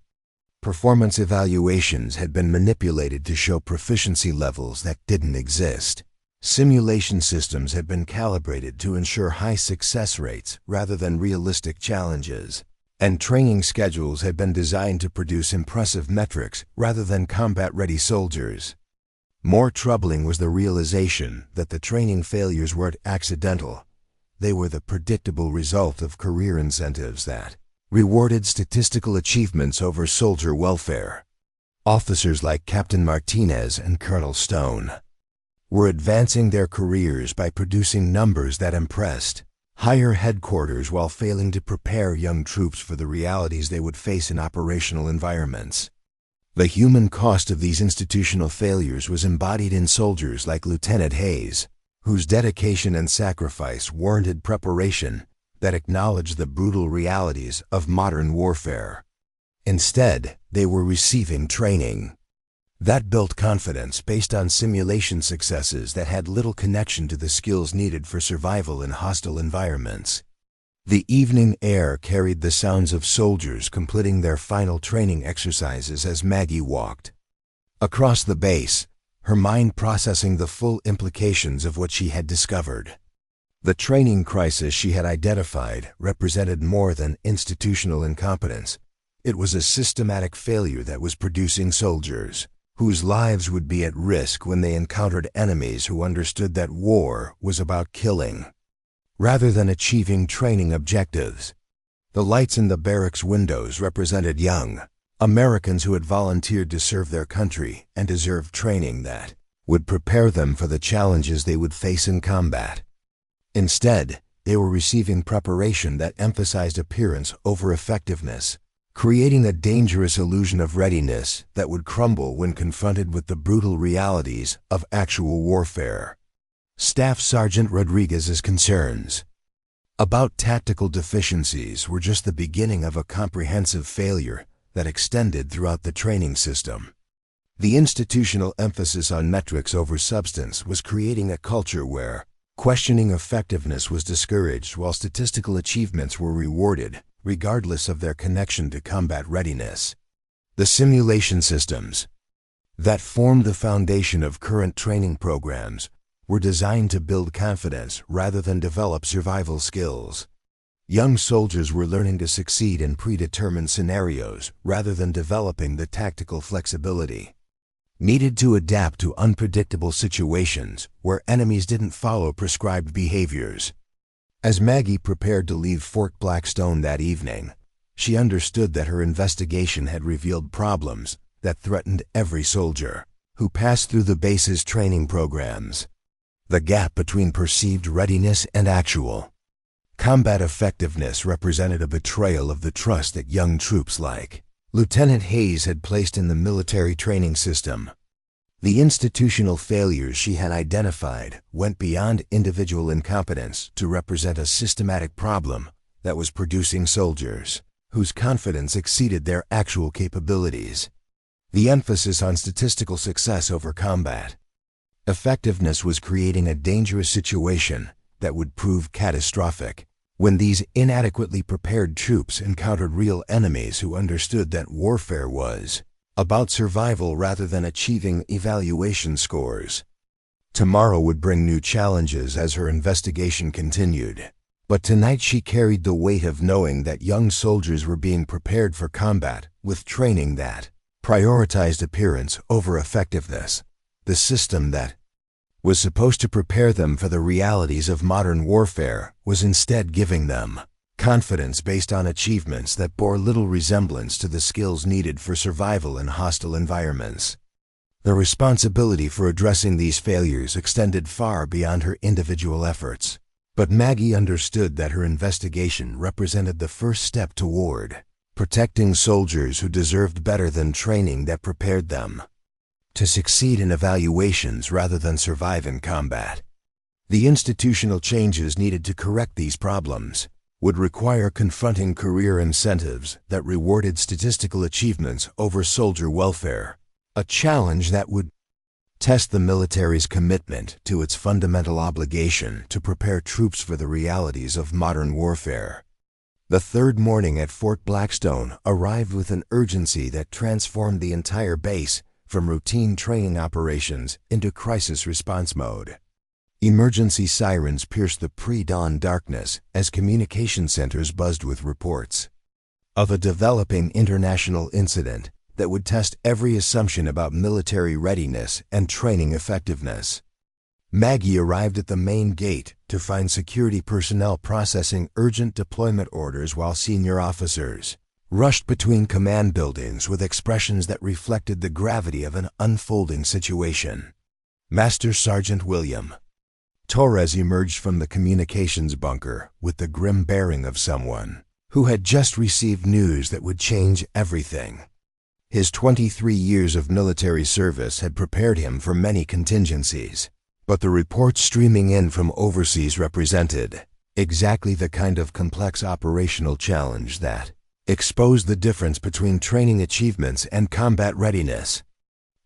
Performance evaluations had been manipulated to show proficiency levels that didn't exist. Simulation systems had been calibrated to ensure high success rates rather than realistic challenges. And training schedules had been designed to produce impressive metrics rather than combat-ready soldiers. More troubling was the realization that the training failures weren't accidental. They were the predictable result of career incentives that rewarded statistical achievements over soldier welfare. Officers like Captain Martinez and Colonel Stone were advancing their careers by producing numbers that impressed higher headquarters while failing to prepare young troops for the realities they would face in operational environments. The human cost of these institutional failures was embodied in soldiers like Lieutenant Hayes, whose dedication and sacrifice warranted preparation that acknowledged the brutal realities of modern warfare. Instead, they were receiving training that built confidence based on simulation successes that had little connection to the skills needed for survival in hostile environments. The evening air carried the sounds of soldiers completing their final training exercises as Maggie walked across the base, her mind processing the full implications of what she had discovered. The training crisis she had identified represented more than institutional incompetence. It was a systematic failure that was producing soldiers whose lives would be at risk when they encountered enemies who understood that war was about killing rather than achieving training objectives. The lights in the barracks windows represented young Americans who had volunteered to serve their country and deserved training that would prepare them for the challenges they would face in combat. Instead, they were receiving preparation that emphasized appearance over effectiveness, creating a dangerous illusion of readiness that would crumble when confronted with the brutal realities of actual warfare. Staff Sergeant Rodriguez's concerns about tactical deficiencies were just the beginning of a comprehensive failure that extended throughout the training system. The institutional emphasis on metrics over substance was creating a culture where questioning effectiveness was discouraged while statistical achievements were rewarded, regardless of their connection to combat readiness. The simulation systems that formed the foundation of current training programs were designed to build confidence rather than develop survival skills. Young soldiers were learning to succeed in predetermined scenarios rather than developing the tactical flexibility needed to adapt to unpredictable situations where enemies didn't follow prescribed behaviors. As Maggie prepared to leave Fort Blackstone that evening, she understood that her investigation had revealed problems that threatened every soldier who passed through the base's training programs. The gap between perceived readiness and actual combat effectiveness represented a betrayal of the trust that young troops like Lieutenant Hayes had placed in the military training system. The institutional failures she had identified went beyond individual incompetence to represent a systematic problem that was producing soldiers whose confidence exceeded their actual capabilities. The emphasis on statistical success over combat effectiveness was creating a dangerous situation that would prove catastrophic when these inadequately prepared troops encountered real enemies who understood that warfare was about survival rather than achieving evaluation scores. Tomorrow would bring new challenges as her investigation continued. But tonight she carried the weight of knowing that young soldiers were being prepared for combat with training that prioritized appearance over effectiveness. The system that was supposed to prepare them for the realities of modern warfare was instead giving them confidence based on achievements that bore little resemblance to the skills needed for survival in hostile environments. The responsibility for addressing these failures extended far beyond her individual efforts. But Maggie understood that her investigation represented the first step toward protecting soldiers who deserved better than training that prepared them to succeed in evaluations rather than survive in combat. The institutional changes needed to correct these problems would require confronting career incentives that rewarded statistical achievements over soldier welfare, a challenge that would test the military's commitment to its fundamental obligation to prepare troops for the realities of modern warfare. The third morning at Fort Blackstone arrived with an urgency that transformed the entire base from routine training operations into crisis response mode. Emergency sirens pierced the pre-dawn darkness as communication centers buzzed with reports of a developing international incident that would test every assumption about military readiness and training effectiveness. Maggie arrived at the main gate to find security personnel processing urgent deployment orders while senior officers rushed between command buildings with expressions that reflected the gravity of an unfolding situation. Master Sergeant William Torres emerged from the communications bunker with the grim bearing of someone who had just received news that would change everything. His 23 years of military service had prepared him for many contingencies, but the reports streaming in from overseas represented exactly the kind of complex operational challenge that exposed the difference between training achievements and combat readiness.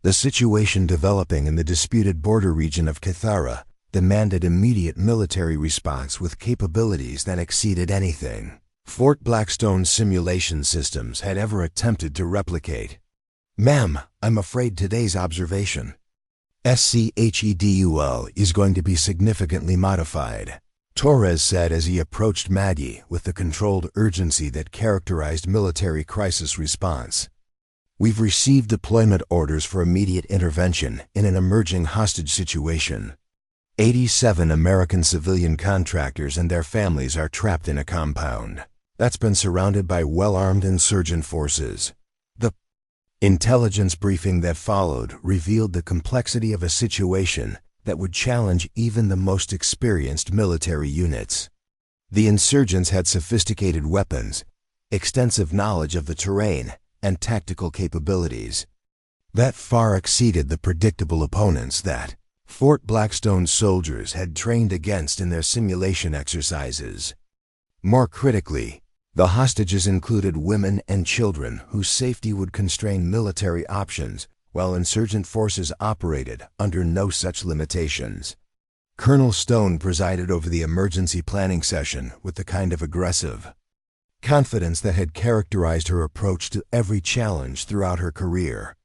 The situation developing in the disputed border region of Cathara demanded immediate military response with capabilities that exceeded anything Fort Blackstone's simulation systems had ever attempted to replicate. "Ma'am, I'm afraid today's observation SCHEDUL is going to be significantly modified," Torres said as he approached Maggie with the controlled urgency that characterized military crisis response. "We've received deployment orders for immediate intervention in an emerging hostage situation. 87 American civilian contractors and their families are trapped in a compound that's been surrounded by well-armed insurgent forces." The intelligence briefing that followed revealed the complexity of a situation that would challenge even the most experienced military units. The insurgents had sophisticated weapons, extensive knowledge of the terrain, and tactical capabilities that far exceeded the predictable opponents that Fort Blackstone soldiers had trained against in their simulation exercises. More critically, the hostages included women and children whose safety would constrain military options while insurgent forces operated under no such limitations. Colonel Stone presided over the emergency planning session with the kind of aggressive confidence that had characterized her approach to every challenge throughout her career.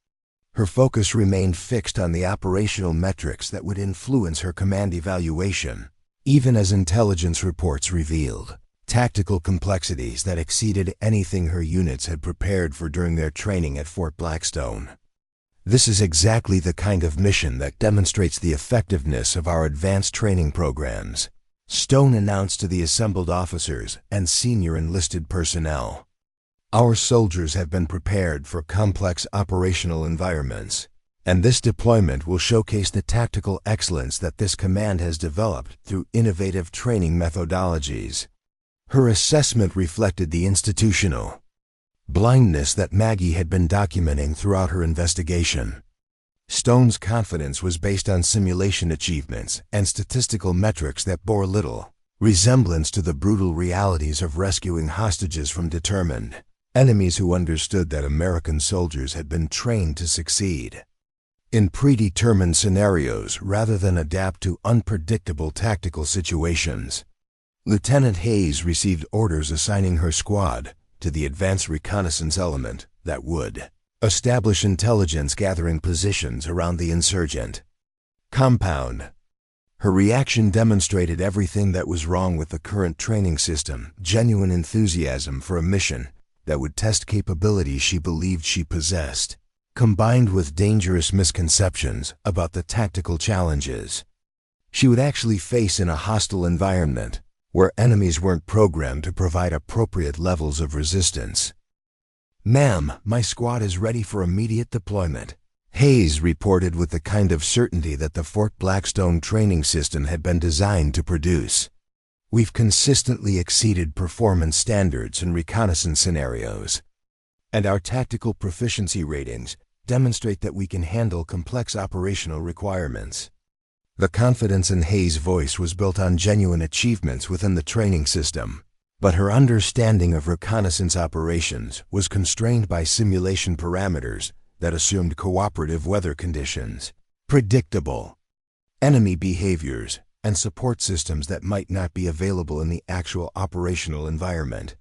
Her focus remained fixed on the operational metrics that would influence her command evaluation, even as intelligence reports revealed tactical complexities that exceeded anything her units had prepared for during their training at Fort Blackstone. "This is exactly the kind of mission that demonstrates the effectiveness of our advanced training programs," Stone announced to the assembled officers and senior enlisted personnel. "Our soldiers have been prepared for complex operational environments, and this deployment will showcase the tactical excellence that this command has developed through innovative training methodologies." Her assessment reflected the institutional blindness that Maggie had been documenting throughout her investigation. Stone's confidence was based on simulation achievements and statistical metrics that bore little resemblance to the brutal realities of rescuing hostages from determined enemies who understood that American soldiers had been trained to succeed in predetermined scenarios rather than adapt to unpredictable tactical situations. Lieutenant Hayes received orders assigning her squad to the advanced reconnaissance element that would establish intelligence gathering positions around the insurgent compound. Her reaction demonstrated everything that was wrong with the current training system: genuine enthusiasm for a mission that would test capabilities she believed she possessed, combined with dangerous misconceptions about the tactical challenges she would actually face in a hostile environment where enemies weren't programmed to provide appropriate levels of resistance. "Ma'am, my squad is ready for immediate deployment," Hayes reported with the kind of certainty that the Fort Blackstone training system had been designed to produce. "We've consistently exceeded performance standards in reconnaissance scenarios, and our tactical proficiency ratings demonstrate that we can handle complex operational requirements." The confidence in Hayes' voice was built on genuine achievements within the training system, but her understanding of reconnaissance operations was constrained by simulation parameters that assumed cooperative weather conditions, predictable enemy behaviors, and support systems that might not be available in the actual operational environment.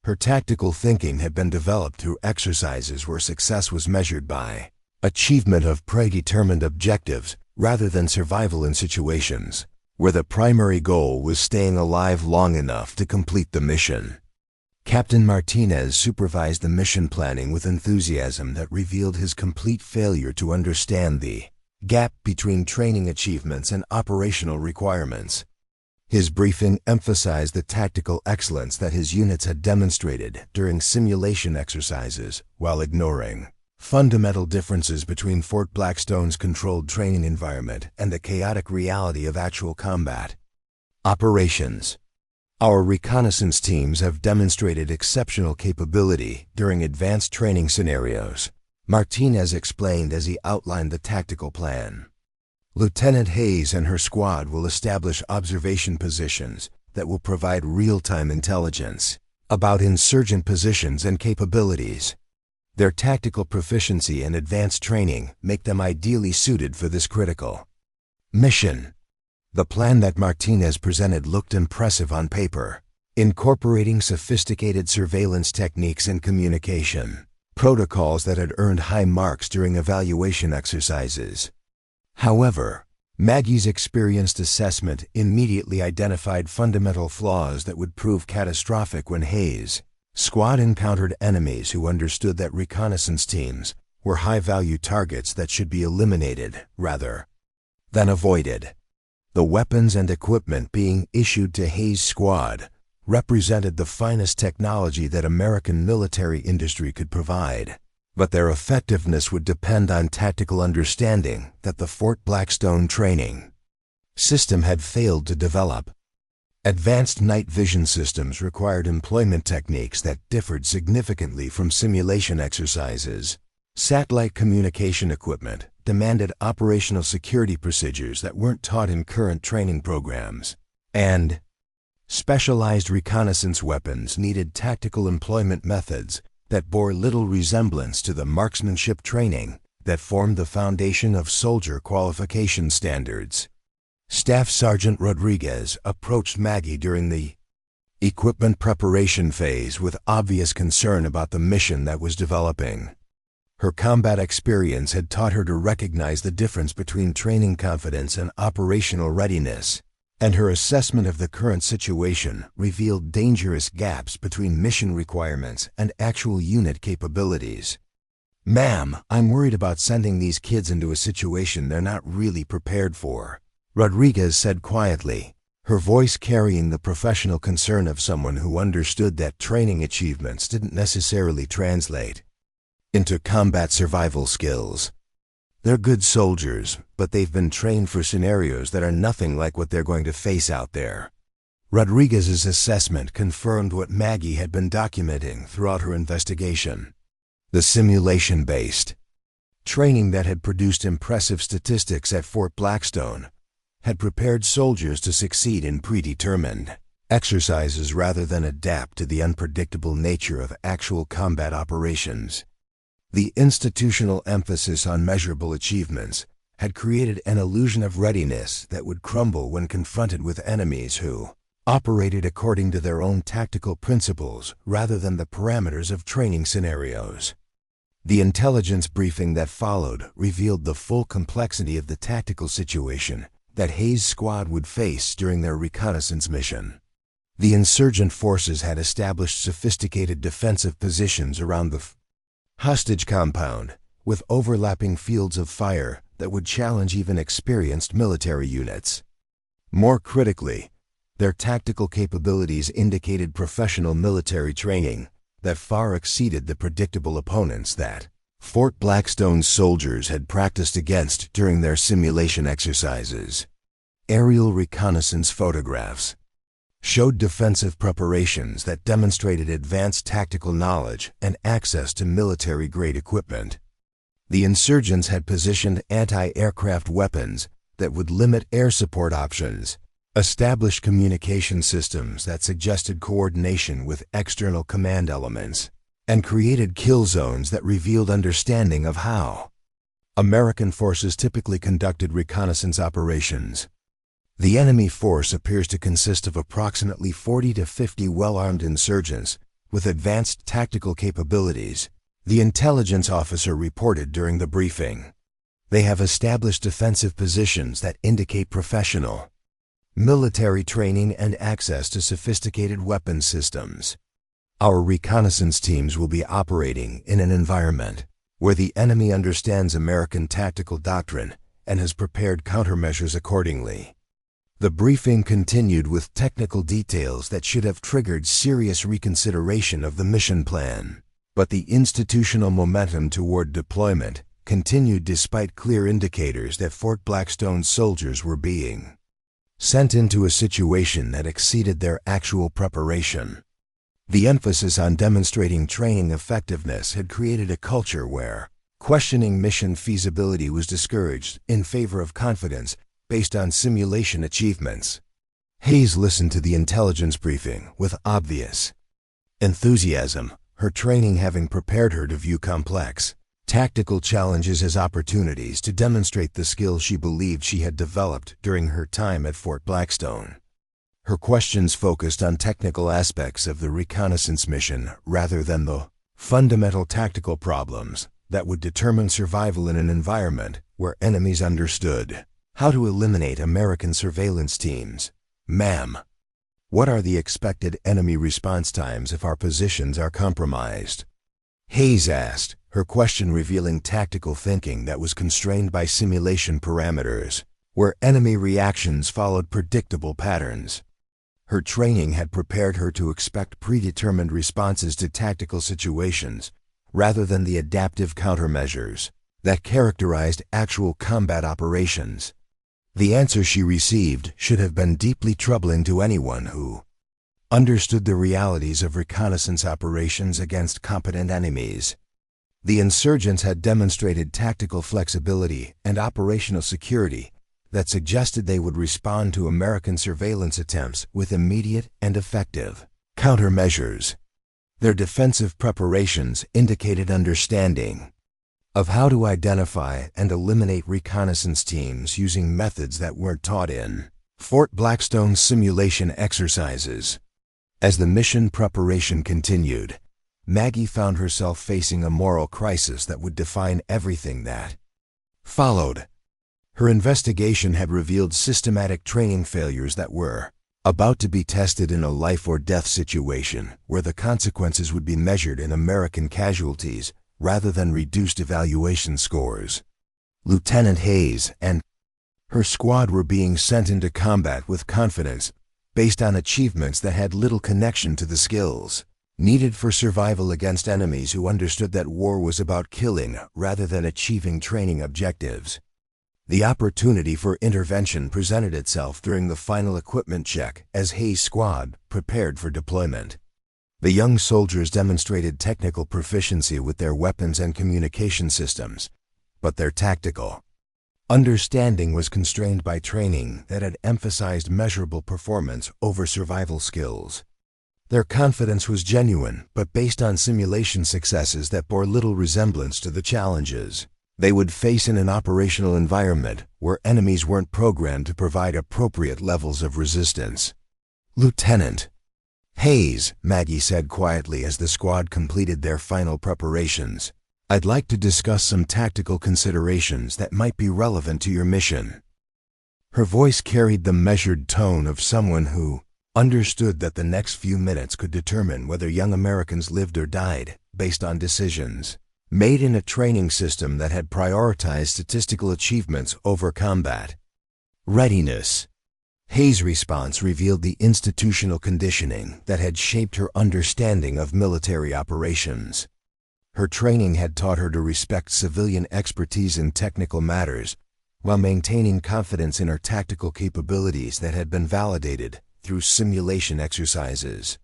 Her tactical thinking had been developed through exercises where success was measured by achievement of predetermined objectives rather than survival in situations where the primary goal was staying alive long enough to complete the mission. Captain Martinez supervised the mission planning with enthusiasm that revealed his complete failure to understand the gap between training achievements and operational requirements. His briefing emphasized the tactical excellence that his units had demonstrated during simulation exercises while ignoring fundamental differences between Fort Blackstone's controlled training environment and the chaotic reality of actual combat operations. "Our reconnaissance teams have demonstrated exceptional capability during advanced training scenarios," Martinez explained as he outlined the tactical plan. "Lieutenant Hayes and her squad will establish observation positions that will provide real-time intelligence about insurgent positions and capabilities. Their tactical proficiency and advanced training make them ideally suited for this critical mission." The plan that Martinez presented looked impressive on paper, incorporating sophisticated surveillance techniques and communication protocols that had earned high marks during evaluation exercises. However, Maggie's experienced assessment immediately identified fundamental flaws that would prove catastrophic when Hayes' squad encountered enemies who understood that reconnaissance teams were high-value targets that should be eliminated rather than avoided. The weapons and equipment being issued to Hayes' squad represented the finest technology that American military industry could provide, but their effectiveness would depend on tactical understanding that the Fort Blackstone training system had failed to develop. Advanced night vision systems required employment techniques that differed significantly from simulation exercises. Satellite communication equipment demanded operational security procedures that weren't taught in current training programs, and specialized reconnaissance weapons needed tactical employment methods that bore little resemblance to the marksmanship training that formed the foundation of soldier qualification standards. Staff Sergeant Rodriguez approached Maggie during the equipment preparation phase with obvious concern about the mission that was developing. Her combat experience had taught her to recognize the difference between training confidence and operational readiness, and her assessment of the current situation revealed dangerous gaps between mission requirements and actual unit capabilities. "Ma'am, I'm worried about sending these kids into a situation they're not really prepared for," Rodriguez said quietly, her voice carrying the professional concern of someone who understood that training achievements didn't necessarily translate into combat survival skills. "They're good soldiers, but they've been trained for scenarios that are nothing like what they're going to face out there." Rodriguez's assessment confirmed what Maggie had been documenting throughout her investigation. The simulation-based training that had produced impressive statistics at Fort Blackstone had prepared soldiers to succeed in predetermined exercises rather than adapt to the unpredictable nature of actual combat operations. The institutional emphasis on measurable achievements had created an illusion of readiness that would crumble when confronted with enemies who operated according to their own tactical principles rather than the parameters of training scenarios. The intelligence briefing that followed revealed the full complexity of the tactical situation that Hayes' squad would face during their reconnaissance mission. The insurgent forces had established sophisticated defensive positions around the hostage compound, with overlapping fields of fire that would challenge even experienced military units. More critically, their tactical capabilities indicated professional military training that far exceeded the predictable opponents that Fort Blackstone's soldiers had practiced against during their simulation exercises. Aerial reconnaissance photographs showed defensive preparations that demonstrated advanced tactical knowledge and access to military-grade equipment. The insurgents had positioned anti-aircraft weapons that would limit air support options, establish communication systems that suggested coordination with external command elements, and created kill zones that revealed understanding of how American forces typically conducted reconnaissance operations. The enemy force appears to consist of approximately 40 to 50 well-armed insurgents with advanced tactical capabilities, the intelligence officer reported during the briefing. They have established defensive positions that indicate professional military training and access to sophisticated weapon systems. Our reconnaissance teams will be operating in an environment where the enemy understands American tactical doctrine and has prepared countermeasures accordingly. The briefing continued with technical details that should have triggered serious reconsideration of the mission plan, but the institutional momentum toward deployment continued despite clear indicators that Fort Blackstone's soldiers were being sent into a situation that exceeded their actual preparation. The emphasis on demonstrating training effectiveness had created a culture where questioning mission feasibility was discouraged in favor of confidence based on simulation achievements. Hayes listened to the intelligence briefing with obvious enthusiasm, her training having prepared her to view complex tactical challenges as opportunities to demonstrate the skills she believed she had developed during her time at Fort Blackstone. Her questions focused on technical aspects of the reconnaissance mission rather than the fundamental tactical problems that would determine survival in an environment where enemies understood how to eliminate American surveillance teams. Ma'am, what are the expected enemy response times if our positions are compromised? Hayes asked, her question revealing tactical thinking that was constrained by simulation parameters, where enemy reactions followed predictable patterns. Her training had prepared her to expect predetermined responses to tactical situations, rather than the adaptive countermeasures that characterized actual combat operations. The answer she received should have been deeply troubling to anyone who understood the realities of reconnaissance operations against competent enemies. The insurgents had demonstrated tactical flexibility and operational security that suggested they would respond to American surveillance attempts with immediate and effective countermeasures. Their defensive preparations indicated understanding of how to identify and eliminate reconnaissance teams using methods that weren't taught in Fort Blackstone's simulation exercises. As the mission preparation continued, Maggie found herself facing a moral crisis that would define everything that followed. Her investigation had revealed systematic training failures that were about to be tested in a life-or-death situation where the consequences would be measured in American casualties rather than reduced evaluation scores. Lieutenant Hayes and her squad were being sent into combat with confidence based on achievements that had little connection to the skills needed for survival against enemies who understood that war was about killing rather than achieving training objectives. The opportunity for intervention presented itself during the final equipment check as Hayes' squad prepared for deployment. The young soldiers demonstrated technical proficiency with their weapons and communication systems, but their tactical understanding was constrained by training that had emphasized measurable performance over survival skills. Their confidence was genuine, but based on simulation successes that bore little resemblance to the challenges they would face in an operational environment where enemies weren't programmed to provide appropriate levels of resistance. Lieutenant Hayes, Maggie said quietly as the squad completed their final preparations, I'd like to discuss some tactical considerations that might be relevant to your mission. Her voice carried the measured tone of someone who understood that the next few minutes could determine whether young Americans lived or died based on decisions made in a training system that had prioritized statistical achievements over combat. Readiness. Hayes' response revealed the institutional conditioning that had shaped her understanding of military operations. Her training had taught her to respect civilian expertise in technical matters, while maintaining confidence in her tactical capabilities that had been validated through simulation exercises.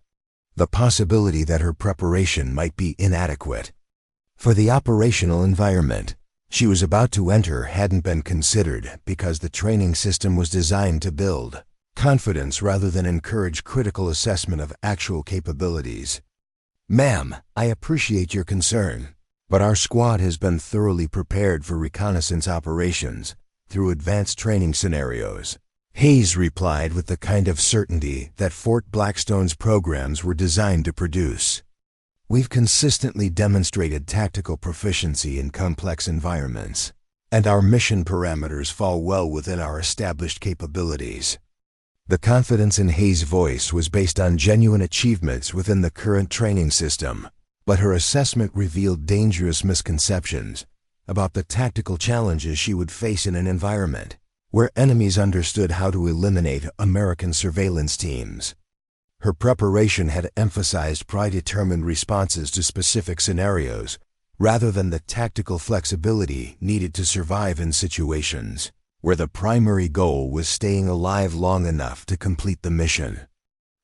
The possibility that her preparation might be inadequate for the operational environment she was about to enter hadn't been considered because the training system was designed to build confidence rather than encourage critical assessment of actual capabilities. "Ma'am, I appreciate your concern, but our squad has been thoroughly prepared for reconnaissance operations through advanced training scenarios," Hayes replied with the kind of certainty that Fort Blackstone's programs were designed to produce. "We've consistently demonstrated tactical proficiency in complex environments, and our mission parameters fall well within our established capabilities." The confidence in Hayes' voice was based on genuine achievements within the current training system, but her assessment revealed dangerous misconceptions about the tactical challenges she would face in an environment where enemies understood how to eliminate American surveillance teams. Her preparation had emphasized predetermined responses to specific scenarios, rather than the tactical flexibility needed to survive in situations where the primary goal was staying alive long enough to complete the mission.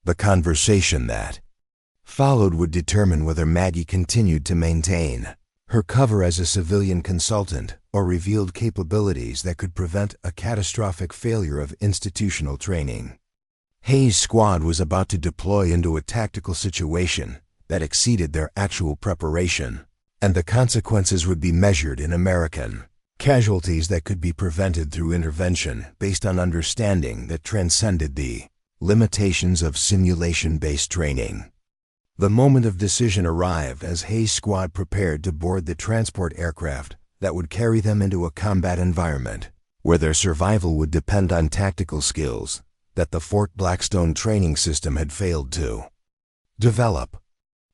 The conversation that followed would determine whether Maggie continued to maintain her cover as a civilian consultant or revealed capabilities that could prevent a catastrophic failure of institutional training. Hayes' squad was about to deploy into a tactical situation that exceeded their actual preparation, and the consequences would be measured in American casualties that could be prevented through intervention based on understanding that transcended the limitations of simulation-based training. The moment of decision arrived as Hayes' squad prepared to board the transport aircraft that would carry them into a combat environment where their survival would depend on tactical skills that the Fort Blackstone training system had failed to develop.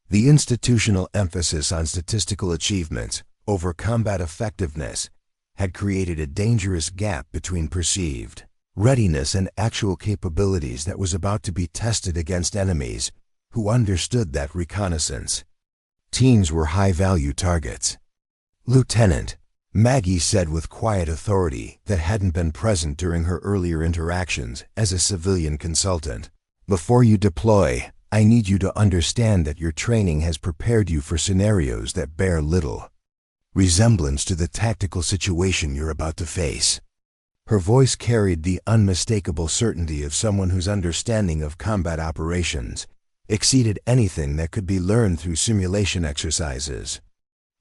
The institutional emphasis on statistical achievements over combat effectiveness had created a dangerous gap between perceived readiness and actual capabilities that was about to be tested against enemies who understood that reconnaissance teams were high-value targets. "Lieutenant," Maggie said with quiet authority that hadn't been present during her earlier interactions as a civilian consultant, "before you deploy, I need you to understand that your training has prepared you for scenarios that bear little resemblance to the tactical situation you're about to face." Her voice carried the unmistakable certainty of someone whose understanding of combat operations exceeded anything that could be learned through simulation exercises.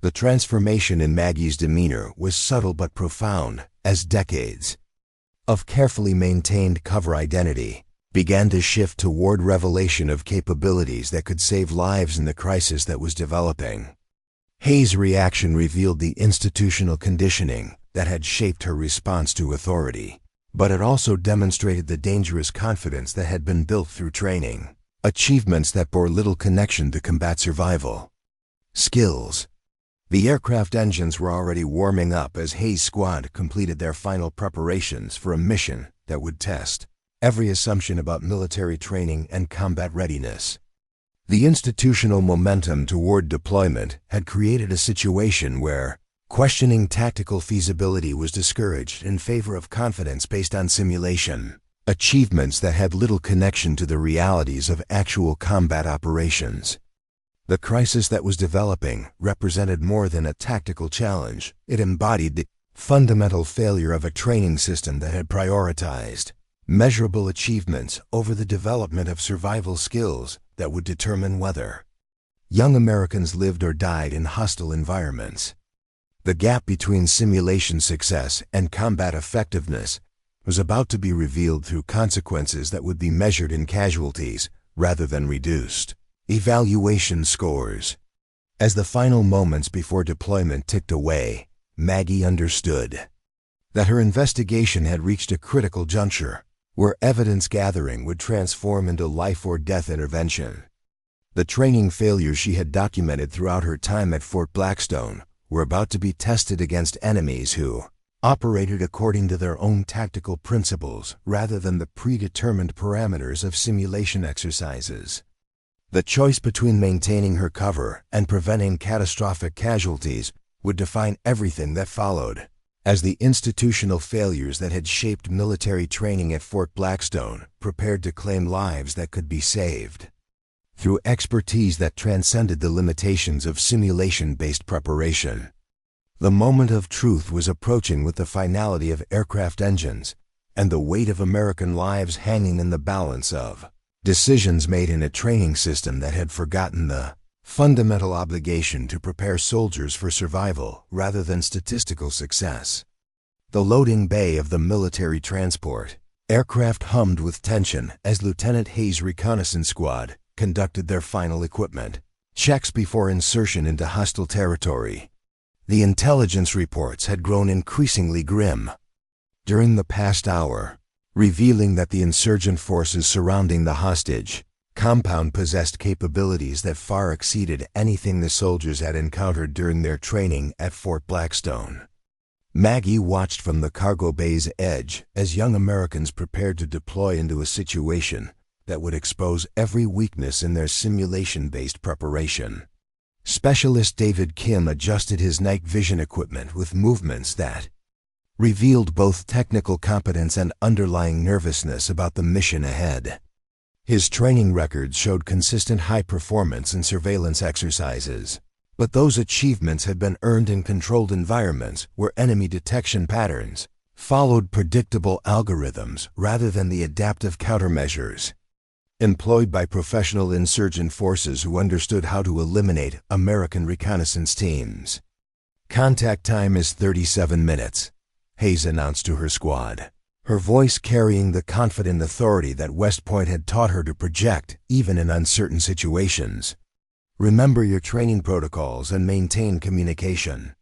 The transformation in Maggie's demeanor was subtle but profound as decades of carefully maintained cover identity began to shift toward revelation of capabilities that could save lives in the crisis that was developing. Hayes' reaction revealed the institutional conditioning that had shaped her response to authority, but it also demonstrated the dangerous confidence that had been built through training, achievements that bore little connection to combat survival skills. The aircraft engines were already warming up as Hayes' squad completed their final preparations for a mission that would test every assumption about military training and combat readiness. The institutional momentum toward deployment had created a situation where questioning tactical feasibility was discouraged in favor of confidence based on simulation, achievements that had little connection to the realities of actual combat operations. The crisis that was developing represented more than a tactical challenge. It embodied the fundamental failure of a training system that had prioritized measurable achievements over the development of survival skills that would determine whether young Americans lived or died in hostile environments. The gap between simulation success and combat effectiveness was about to be revealed through consequences that would be measured in casualties rather than reduced evaluation scores. As the final moments before deployment ticked away, Maggie understood that her investigation had reached a critical juncture, where evidence gathering would transform into life-or-death intervention. The training failures she had documented throughout her time at Fort Blackstone were about to be tested against enemies who operated according to their own tactical principles rather than the predetermined parameters of simulation exercises. The choice between maintaining her cover and preventing catastrophic casualties would define everything that followed, as the institutional failures that had shaped military training at Fort Blackstone prepared to claim lives that could be saved. Through expertise that transcended the limitations of simulation-based preparation, the moment of truth was approaching with the finality of aircraft engines and the weight of American lives hanging in the balance of decisions made in a training system that had forgotten the fundamental obligation to prepare soldiers for survival rather than statistical success. The loading bay of the military transport aircraft hummed with tension as Lieutenant Hayes' reconnaissance squad conducted their final equipment checks before insertion into hostile territory. The intelligence reports had grown increasingly grim during the past hour, revealing that the insurgent forces surrounding the hostage compound possessed capabilities that far exceeded anything the soldiers had encountered during their training at Fort Blackstone. Maggie watched from the cargo bay's edge as young Americans prepared to deploy into a situation that would expose every weakness in their simulation-based preparation. Specialist David Kim adjusted his night vision equipment with movements that revealed both technical competence and underlying nervousness about the mission ahead. His training records showed consistent high performance in surveillance exercises, but those achievements had been earned in controlled environments where enemy detection patterns followed predictable algorithms rather than the adaptive countermeasures employed by professional insurgent forces who understood how to eliminate American reconnaissance teams. "Contact time is 37 minutes, Hayes announced to her squad, her voice carrying the confident authority that West Point had taught her to project even in uncertain situations. "Remember your training protocols and maintain communication.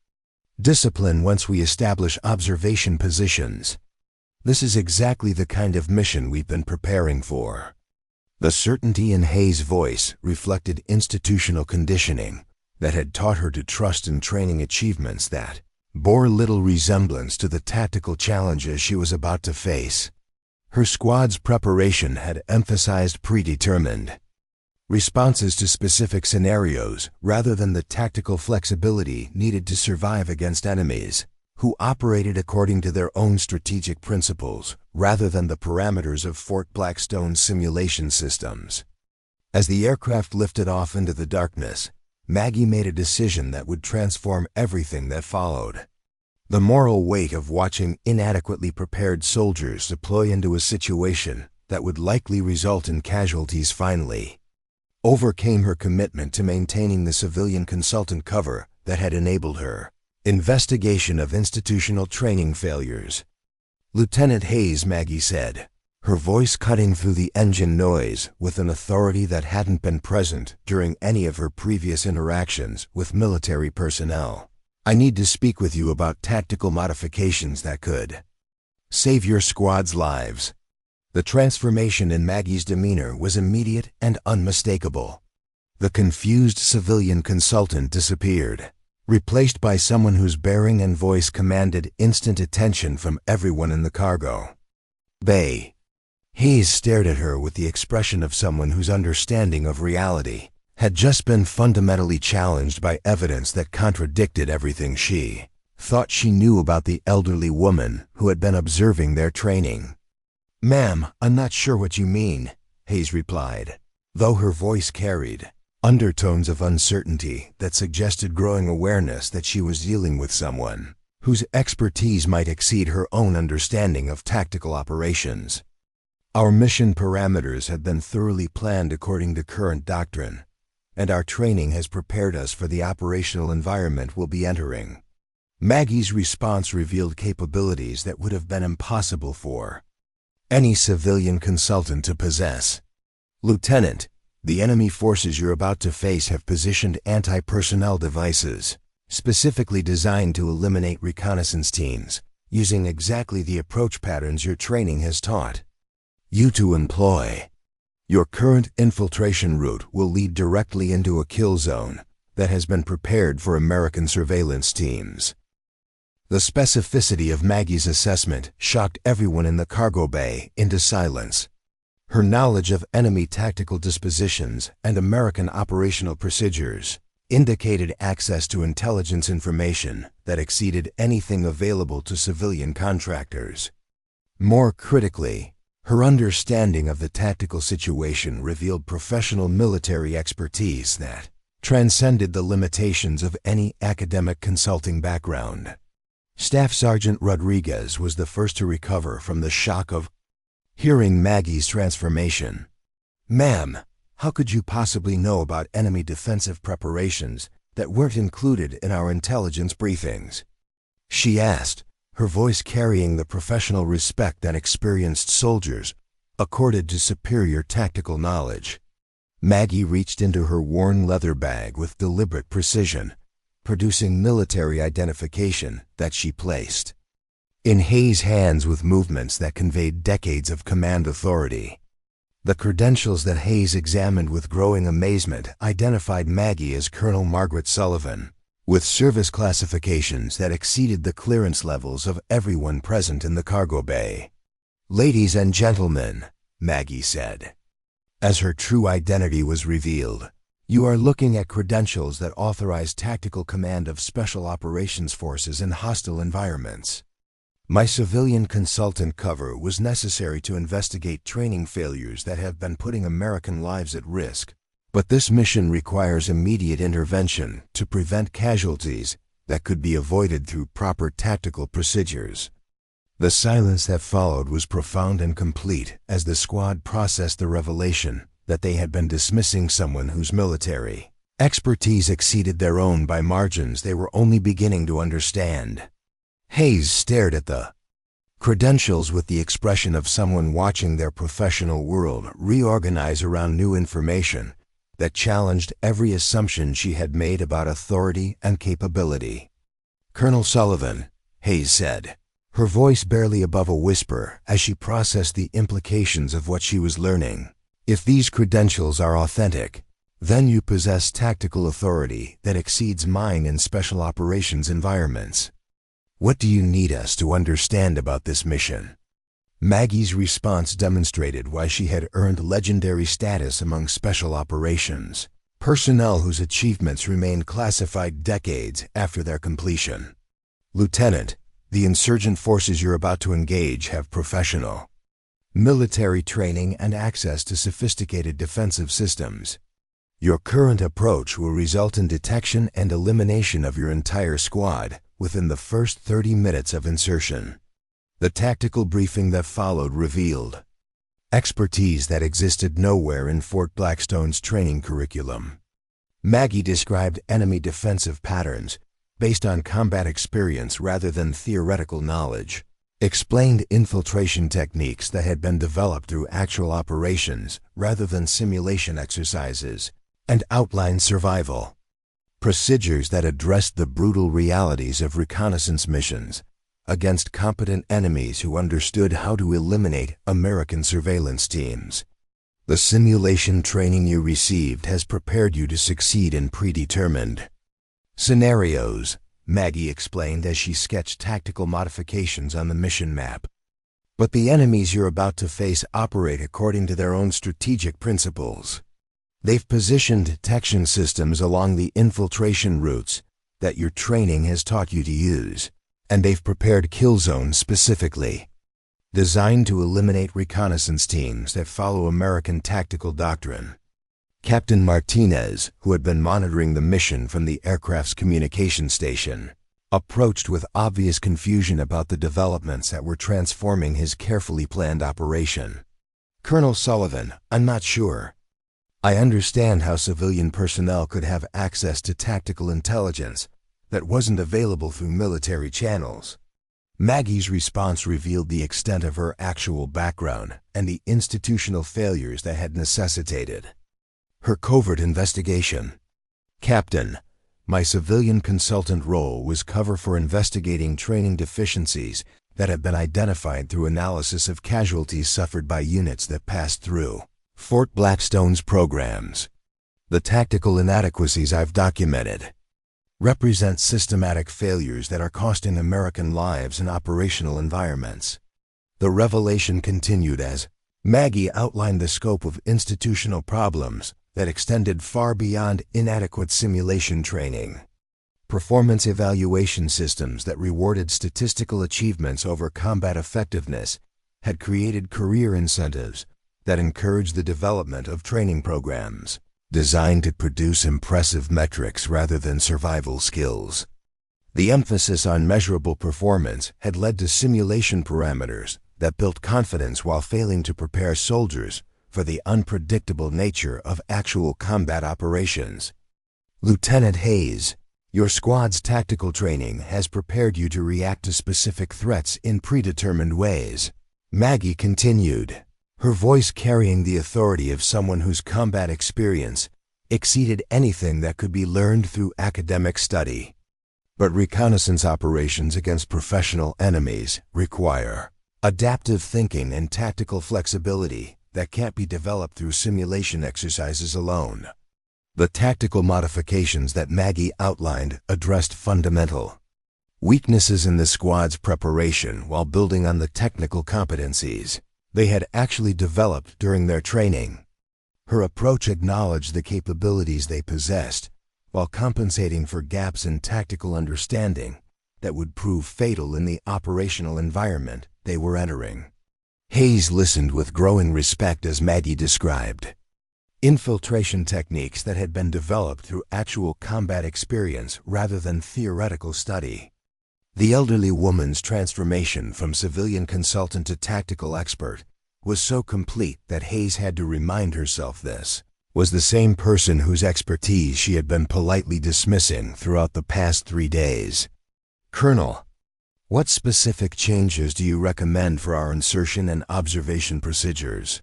Discipline once we establish observation positions. This is exactly the kind of mission we've been preparing for." The certainty in Hayes' voice reflected institutional conditioning that had taught her to trust in training achievements that bore little resemblance to the tactical challenges she was about to face. Her squad's preparation had emphasized predetermined responses to specific scenarios rather than the tactical flexibility needed to survive against enemies who operated according to their own strategic principles rather than the parameters of Fort Blackstone's simulation systems. As the aircraft lifted off into the darkness, Maggie made a decision that would transform everything that followed. The moral weight of watching inadequately prepared soldiers deploy into a situation that would likely result in casualties finally overcame her commitment to maintaining the civilian consultant cover that had enabled her investigation of institutional training failures. "Lieutenant Hayes," Maggie said, her voice cutting through the engine noise with an authority that hadn't been present during any of her previous interactions with military personnel. "I need to speak with you about tactical modifications that could save your squad's lives." The transformation in Maggie's demeanor was immediate and unmistakable. The confused civilian consultant disappeared, replaced by someone whose bearing and voice commanded instant attention from everyone in the cargo bay. Hayes stared at her with the expression of someone whose understanding of reality had just been fundamentally challenged by evidence that contradicted everything she thought she knew about the elderly woman who had been observing their training. "Ma'am, I'm not sure what you mean," Hayes replied, though her voice carried undertones of uncertainty that suggested growing awareness that she was dealing with someone whose expertise might exceed her own understanding of tactical operations. "Our mission parameters have been thoroughly planned according to current doctrine, and our training has prepared us for the operational environment we'll be entering." Maggie's response revealed capabilities that would have been impossible for any civilian consultant to possess. "Lieutenant, the enemy forces you're about to face have positioned anti-personnel devices, specifically designed to eliminate reconnaissance teams, using exactly the approach patterns your training has taught you to employ. Your current infiltration route will lead directly into a kill zone that has been prepared for American surveillance teams. The specificity of Maggie's assessment shocked everyone in the cargo bay into silence. Her knowledge of enemy tactical dispositions and American operational procedures indicated access to intelligence information that exceeded anything available to civilian contractors. More critically, her understanding of the tactical situation revealed professional military expertise that transcended the limitations of any academic consulting background. Staff Sergeant Rodriguez was the first to recover from the shock of hearing Maggie's transformation. "Ma'am, how could you possibly know about enemy defensive preparations that weren't included in our intelligence briefings?" she asked, her voice carrying the professional respect that experienced soldiers accorded to superior tactical knowledge. Maggie reached into her worn leather bag with deliberate precision, producing military identification that she placed in Hayes' hands with movements that conveyed decades of command authority. The credentials that Hayes examined with growing amazement identified Maggie as Colonel Margaret Sullivan, with service classifications that exceeded the clearance levels of everyone present in the cargo bay. "Ladies and gentlemen," Maggie said, as her true identity was revealed, "you are looking at credentials that authorize tactical command of special operations forces in hostile environments. My civilian consultant cover was necessary to investigate training failures that have been putting American lives at risk, but this mission requires immediate intervention to prevent casualties that could be avoided through proper tactical procedures." The silence that followed was profound and complete as the squad processed the revelation that they had been dismissing someone whose military expertise exceeded their own by margins they were only beginning to understand. Hayes stared at the credentials with the expression of someone watching their professional world reorganize around new information that challenged every assumption she had made about authority and capability. "Colonel Sullivan," Hayes said, her voice barely above a whisper as she processed the implications of what she was learning, "if these credentials are authentic, then you possess tactical authority that exceeds mine in special operations environments. What do you need us to understand about this mission?" Maggie's response demonstrated why she had earned legendary status among special operations personnel whose achievements remained classified decades after their completion. "Lieutenant, the insurgent forces you're about to engage have professional military training and access to sophisticated defensive systems. Your current approach will result in detection and elimination of your entire squad within the first 30 minutes of insertion." The tactical briefing that followed revealed expertise that existed nowhere in Fort Blackstone's training curriculum. Maggie described enemy defensive patterns based on combat experience rather than theoretical knowledge, explained infiltration techniques that had been developed through actual operations rather than simulation exercises, and outlined survival procedures that addressed the brutal realities of reconnaissance missions against competent enemies who understood how to eliminate American surveillance teams. "The simulation training you received has prepared you to succeed in predetermined scenarios," Maggie explained as she sketched tactical modifications on the mission map. "But the enemies you're about to face operate according to their own strategic principles. They've positioned detection systems along the infiltration routes that your training has taught you to use, and they've prepared kill zones specifically designed to eliminate reconnaissance teams that follow American tactical doctrine." Captain Martinez, who had been monitoring the mission from the aircraft's communication station, approached with obvious confusion about the developments that were transforming his carefully planned operation. "Colonel Sullivan, I'm not sure. I understand how civilian personnel could have access to tactical intelligence that wasn't available through military channels." Maggie's response revealed the extent of her actual background and the institutional failures that had necessitated her covert investigation. "Captain, my civilian consultant role was cover for investigating training deficiencies that have been identified through analysis of casualties suffered by units that passed through Fort Blackstone's programs. The tactical inadequacies I've documented represent systematic failures that are costing American lives in operational environments. The revelation continued as Maggie outlined the scope of institutional problems that extended far beyond inadequate simulation training. Performance evaluation systems that rewarded statistical achievements over combat effectiveness had created career incentives that encouraged the development of training programs designed to produce impressive metrics rather than survival skills. The emphasis on measurable performance had led to simulation parameters that built confidence while failing to prepare soldiers for the unpredictable nature of actual combat operations. Lieutenant Hayes, your squad's tactical training has prepared you to react to specific threats in predetermined ways. Maggie continued, her voice carrying the authority of someone whose combat experience exceeded anything that could be learned through academic study. But reconnaissance operations against professional enemies require adaptive thinking and tactical flexibility that can't be developed through simulation exercises alone. The tactical modifications that Maggie outlined addressed fundamental weaknesses in the squad's preparation while building on the technical competencies they had actually developed during their training. Her approach acknowledged the capabilities they possessed while compensating for gaps in tactical understanding that would prove fatal in the operational environment they were entering. Hayes listened with growing respect as Maggie described infiltration techniques that had been developed through actual combat experience rather than theoretical study. The elderly woman's transformation from civilian consultant to tactical expert was so complete that Hayes had to remind herself this was the same person whose expertise she had been politely dismissing throughout the past 3 days. Colonel, what specific changes do you recommend for our insertion and observation procedures?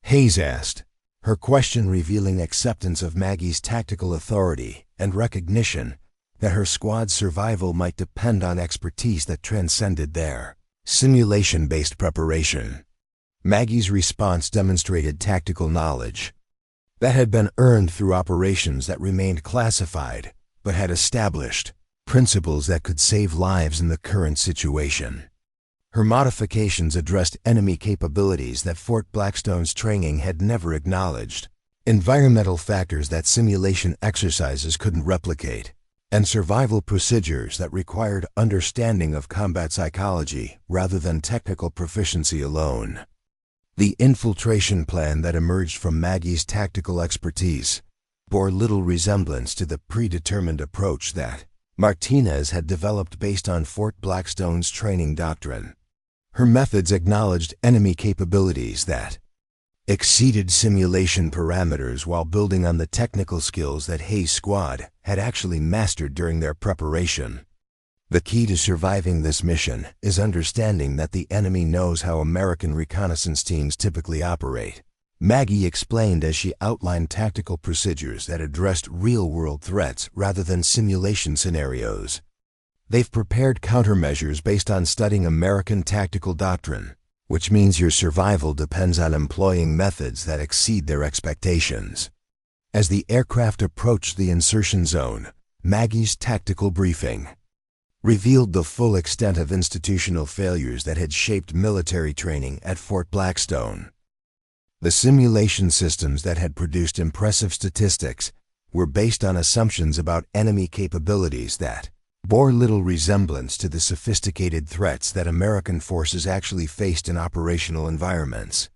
Hayes asked, her question revealing acceptance of Maggie's tactical authority and recognition that her squad's survival might depend on expertise that transcended their simulation-based preparation. Maggie's response demonstrated tactical knowledge that had been earned through operations that remained classified but had established principles that could save lives in the current situation. Her modifications addressed enemy capabilities that Fort Blackstone's training had never acknowledged, environmental factors that simulation exercises couldn't replicate, and survival procedures that required understanding of combat psychology rather than technical proficiency alone. The infiltration plan that emerged from Maggie's tactical expertise bore little resemblance to the predetermined approach that Martinez had developed based on Fort Blackstone's training doctrine. Her methods acknowledged enemy capabilities that exceeded simulation parameters while building on the technical skills that Hayes' squad had actually mastered during their preparation. The key to surviving this mission is understanding that the enemy knows how American reconnaissance teams typically operate. Maggie explained as she outlined tactical procedures that addressed real-world threats rather than simulation scenarios. They've prepared countermeasures based on studying American tactical doctrine, which means your survival depends on employing methods that exceed their expectations. As the aircraft approached the insertion zone, Maggie's tactical briefing revealed the full extent of institutional failures that had shaped military training at Fort Blackstone. The simulation systems that had produced impressive statistics were based on assumptions about enemy capabilities that bore little resemblance to the sophisticated threats that American forces actually faced in operational environments.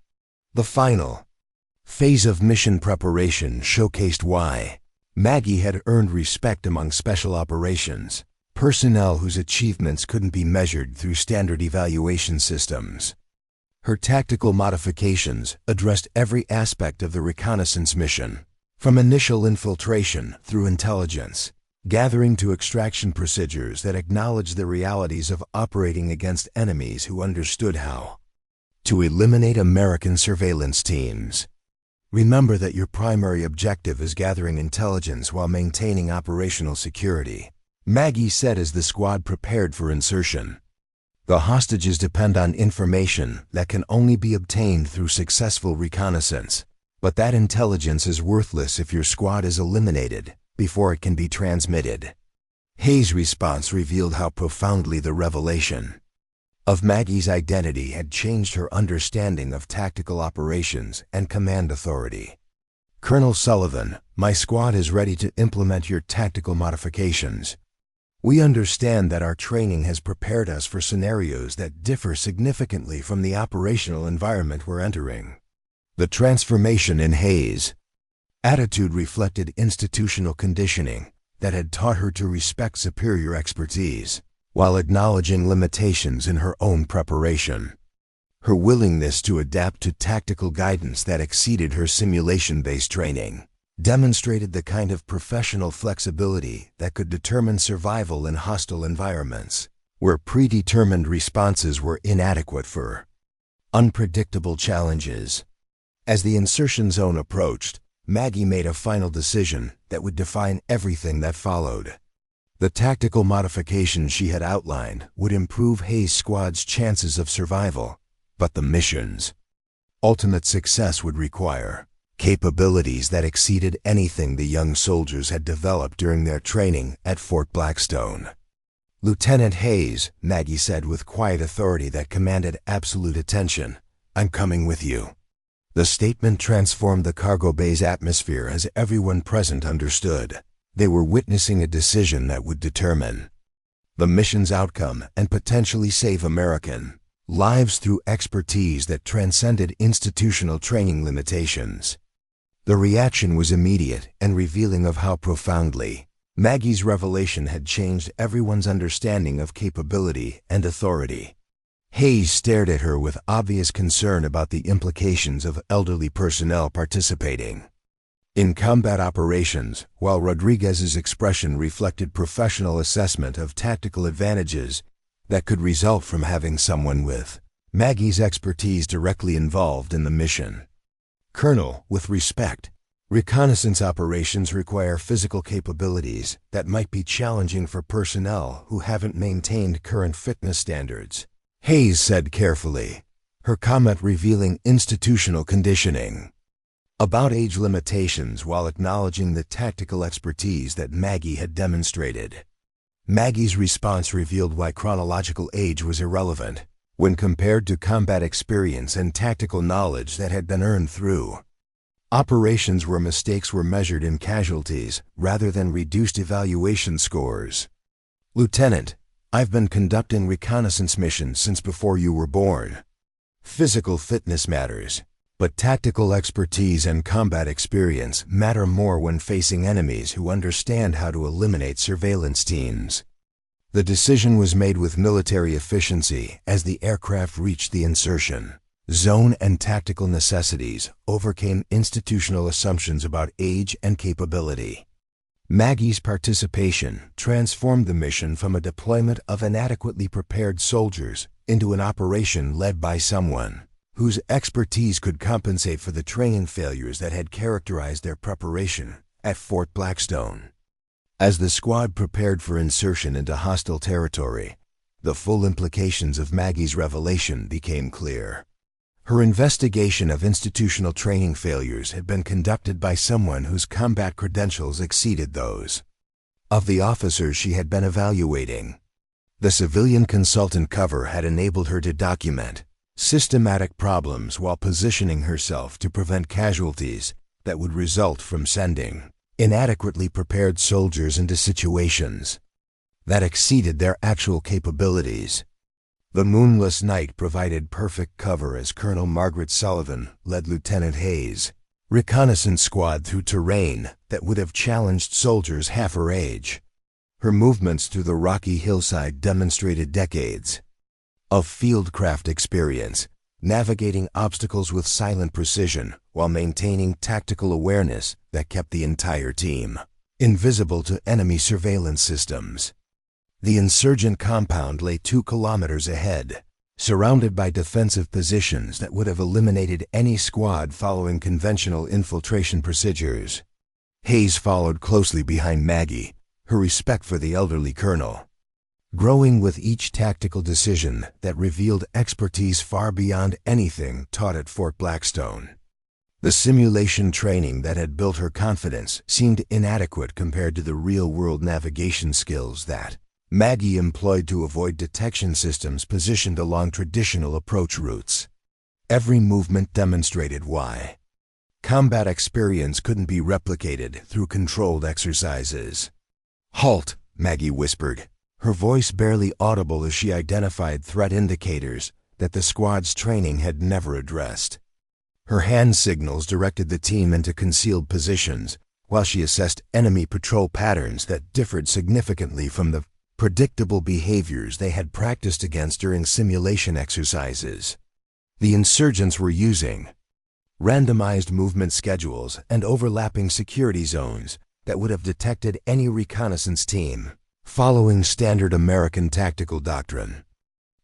The final phase of mission preparation showcased why Maggie had earned respect among special operations personnel whose achievements couldn't be measured through standard evaluation systems. Her tactical modifications addressed every aspect of the reconnaissance mission, from initial infiltration through intelligence gathering to extraction procedures that acknowledged the realities of operating against enemies who understood how to eliminate American surveillance teams. Remember that your primary objective is gathering intelligence while maintaining operational security, Maggie said as the squad prepared for insertion. The hostages depend on information that can only be obtained through successful reconnaissance. But that intelligence is worthless if your squad is eliminated before it can be transmitted. Hayes' response revealed how profoundly the revelation of Maggie's identity had changed her understanding of tactical operations and command authority. "Colonel Sullivan, my squad is ready to implement your tactical modifications. We understand that our training has prepared us for scenarios that differ significantly from the operational environment we're entering." The transformation in Hayes' attitude reflected institutional conditioning that had taught her to respect superior expertise, while acknowledging limitations in her own preparation. Her willingness to adapt to tactical guidance that exceeded her simulation-based training demonstrated the kind of professional flexibility that could determine survival in hostile environments, where predetermined responses were inadequate for unpredictable challenges. As the insertion zone approached, Maggie made a final decision that would define everything that followed. The tactical modifications she had outlined would improve Hayes' squad's chances of survival, but the mission's ultimate success would require capabilities that exceeded anything the young soldiers had developed during their training at Fort Blackstone. "Lieutenant Hayes," Maggie said with quiet authority that commanded absolute attention, "I'm coming with you." The statement transformed the cargo bay's atmosphere as everyone present understood. They were witnessing a decision that would determine the mission's outcome and potentially save American lives through expertise that transcended institutional training limitations. The reaction was immediate and revealing of how profoundly Maggie's revelation had changed everyone's understanding of capability and authority. Hayes stared at her with obvious concern about the implications of elderly personnel participating in combat operations, while Rodriguez's expression reflected professional assessment of tactical advantages that could result from having someone with Maggie's expertise directly involved in the mission. "Colonel, with respect, reconnaissance operations require physical capabilities that might be challenging for personnel who haven't maintained current fitness standards," Hayes said carefully, her comment revealing institutional conditioning about age limitations while acknowledging the tactical expertise that Maggie had demonstrated. Maggie's response revealed why chronological age was irrelevant when compared to combat experience and tactical knowledge that had been earned through operations where mistakes were measured in casualties rather than reduced evaluation scores. "Lieutenant, I've been conducting reconnaissance missions since before you were born. Physical fitness matters, but tactical expertise and combat experience matter more when facing enemies who understand how to eliminate surveillance teams." The decision was made with military efficiency as the aircraft reached the insertion zone and tactical necessities overcame institutional assumptions about age and capability. Maggie's participation transformed the mission from a deployment of inadequately prepared soldiers into an operation led by someone whose expertise could compensate for the training failures that had characterized their preparation at Fort Blackstone. As the squad prepared for insertion into hostile territory, the full implications of Maggie's revelation became clear. Her investigation of institutional training failures had been conducted by someone whose combat credentials exceeded those of the officers she had been evaluating. The civilian consultant cover had enabled her to document systematic problems while positioning herself to prevent casualties that would result from sending inadequately prepared soldiers into situations that exceeded their actual capabilities. The moonless night provided perfect cover as Colonel Margaret Sullivan led Lieutenant Hayes' reconnaissance squad through terrain that would have challenged soldiers half her age. Her movements through the rocky hillside demonstrated decades of fieldcraft experience, navigating obstacles with silent precision while maintaining tactical awareness that kept the entire team invisible to enemy surveillance systems. The insurgent compound lay 2 kilometers ahead, surrounded by defensive positions that would have eliminated any squad following conventional infiltration procedures. Hayes followed closely behind Maggie, her respect for the elderly colonel growing with each tactical decision that revealed expertise far beyond anything taught at Fort Blackstone. The simulation training that had built her confidence seemed inadequate compared to the real-world navigation skills that Maggie employed to avoid detection systems positioned along traditional approach routes. Every movement demonstrated why combat experience couldn't be replicated through controlled exercises. "Halt," Maggie whispered, her voice barely audible as she identified threat indicators that the squad's training had never addressed. Her hand signals directed the team into concealed positions, while she assessed enemy patrol patterns that differed significantly from the predictable behaviors they had practiced against during simulation exercises. The insurgents were using randomized movement schedules and overlapping security zones that would have detected any reconnaissance team, following standard American tactical doctrine.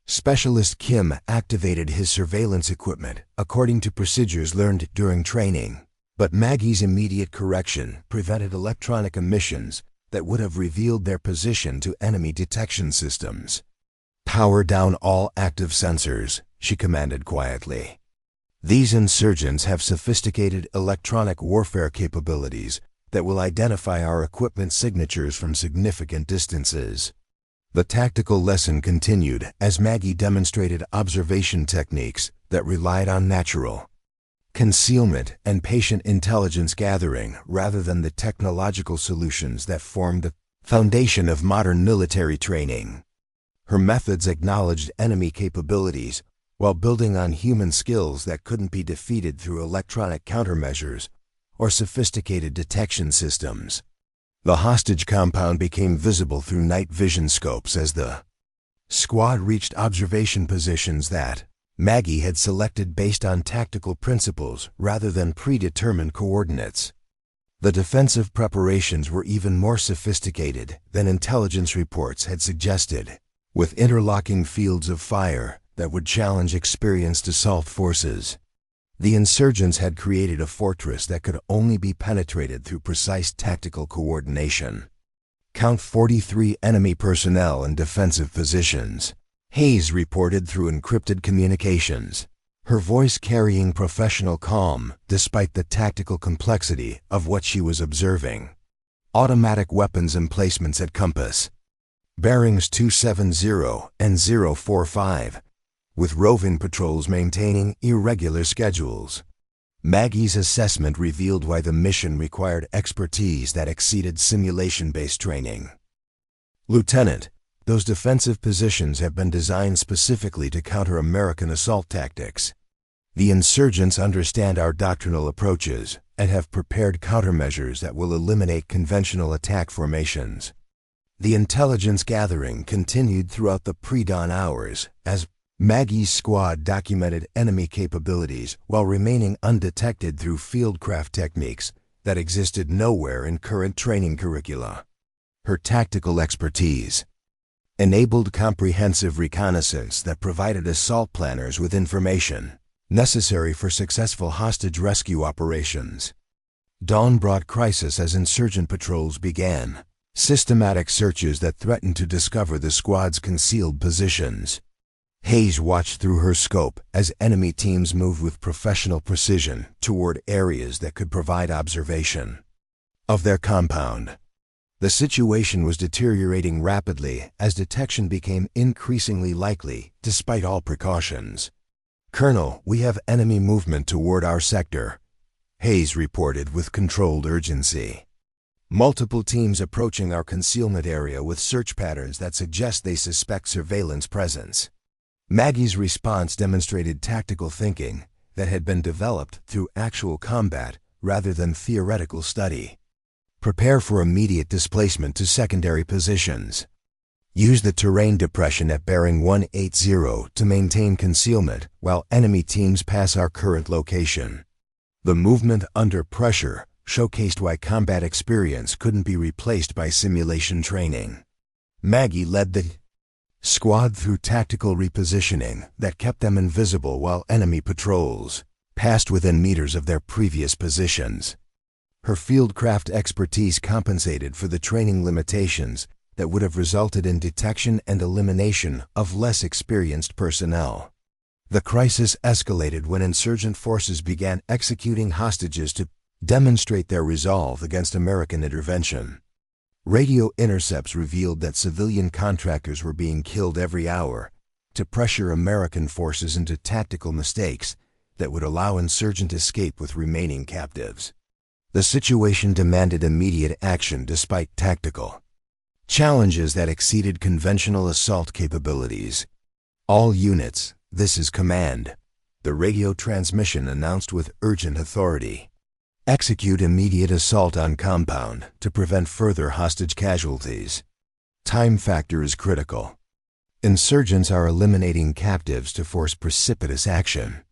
Specialist Kim activated his surveillance equipment according to procedures learned during training, but Maggie's immediate correction prevented electronic emissions that would have revealed their position to enemy detection systems. "Power down all active sensors," she commanded quietly. "These insurgents have sophisticated electronic warfare capabilities that will identify our equipment signatures from significant distances." The tactical lesson continued as Maggie demonstrated observation techniques that relied on natural concealment and patient intelligence gathering rather than the technological solutions that formed the foundation of modern military training. Her methods acknowledged enemy capabilities while building on human skills that couldn't be defeated through electronic countermeasures or sophisticated detection systems. The hostage compound became visible through night vision scopes as the squad reached observation positions that Maggie had selected based on tactical principles rather than predetermined coordinates. The defensive preparations were even more sophisticated than intelligence reports had suggested, with interlocking fields of fire that would challenge experienced assault forces. The insurgents had created a fortress that could only be penetrated through precise tactical coordination. "Count 43 enemy personnel in defensive positions," Hayes reported through encrypted communications, her voice carrying professional calm despite the tactical complexity of what she was observing. "Automatic weapons emplacements at compass. Bearings 270 and 045. With roving patrols maintaining irregular schedules." Maggie's assessment revealed why the mission required expertise that exceeded simulation-based training. "Lieutenant, those defensive positions have been designed specifically to counter American assault tactics. The insurgents understand our doctrinal approaches and have prepared countermeasures that will eliminate conventional attack formations." The intelligence gathering continued throughout the pre-dawn hours as Maggie's squad documented enemy capabilities while remaining undetected through fieldcraft techniques that existed nowhere in current training curricula. Her tactical expertise enabled comprehensive reconnaissance that provided assault planners with information necessary for successful hostage rescue operations. Dawn brought crisis as insurgent patrols began, systematic searches that threatened to discover the squad's concealed positions. Hayes watched through her scope as enemy teams moved with professional precision toward areas that could provide observation of their compound. The situation was deteriorating rapidly as detection became increasingly likely despite all precautions. "Colonel, we have enemy movement toward our sector," Hayes reported with controlled urgency. "Multiple teams approaching our concealment area with search patterns that suggest they suspect surveillance presence." Maggie's response demonstrated tactical thinking that had been developed through actual combat rather than theoretical study. "Prepare for immediate displacement to secondary positions. Use the terrain depression at bearing 180 to maintain concealment while enemy teams pass our current location." The movement under pressure showcased why combat experience couldn't be replaced by simulation training. Maggie led the squad through tactical repositioning that kept them invisible while enemy patrols passed within meters of their previous positions. Her fieldcraft expertise compensated for the training limitations that would have resulted in detection and elimination of less experienced personnel. The crisis escalated when insurgent forces began executing hostages to demonstrate their resolve against American intervention. Radio intercepts revealed that civilian contractors were being killed every hour to pressure American forces into tactical mistakes that would allow insurgent escape with remaining captives. The situation demanded immediate action despite tactical challenges that exceeded conventional assault capabilities. All units, this is command. The radio transmission announced with urgent authority. Execute immediate assault on compound to prevent further hostage casualties. Time factor is critical. Insurgents are eliminating captives to force precipitous action.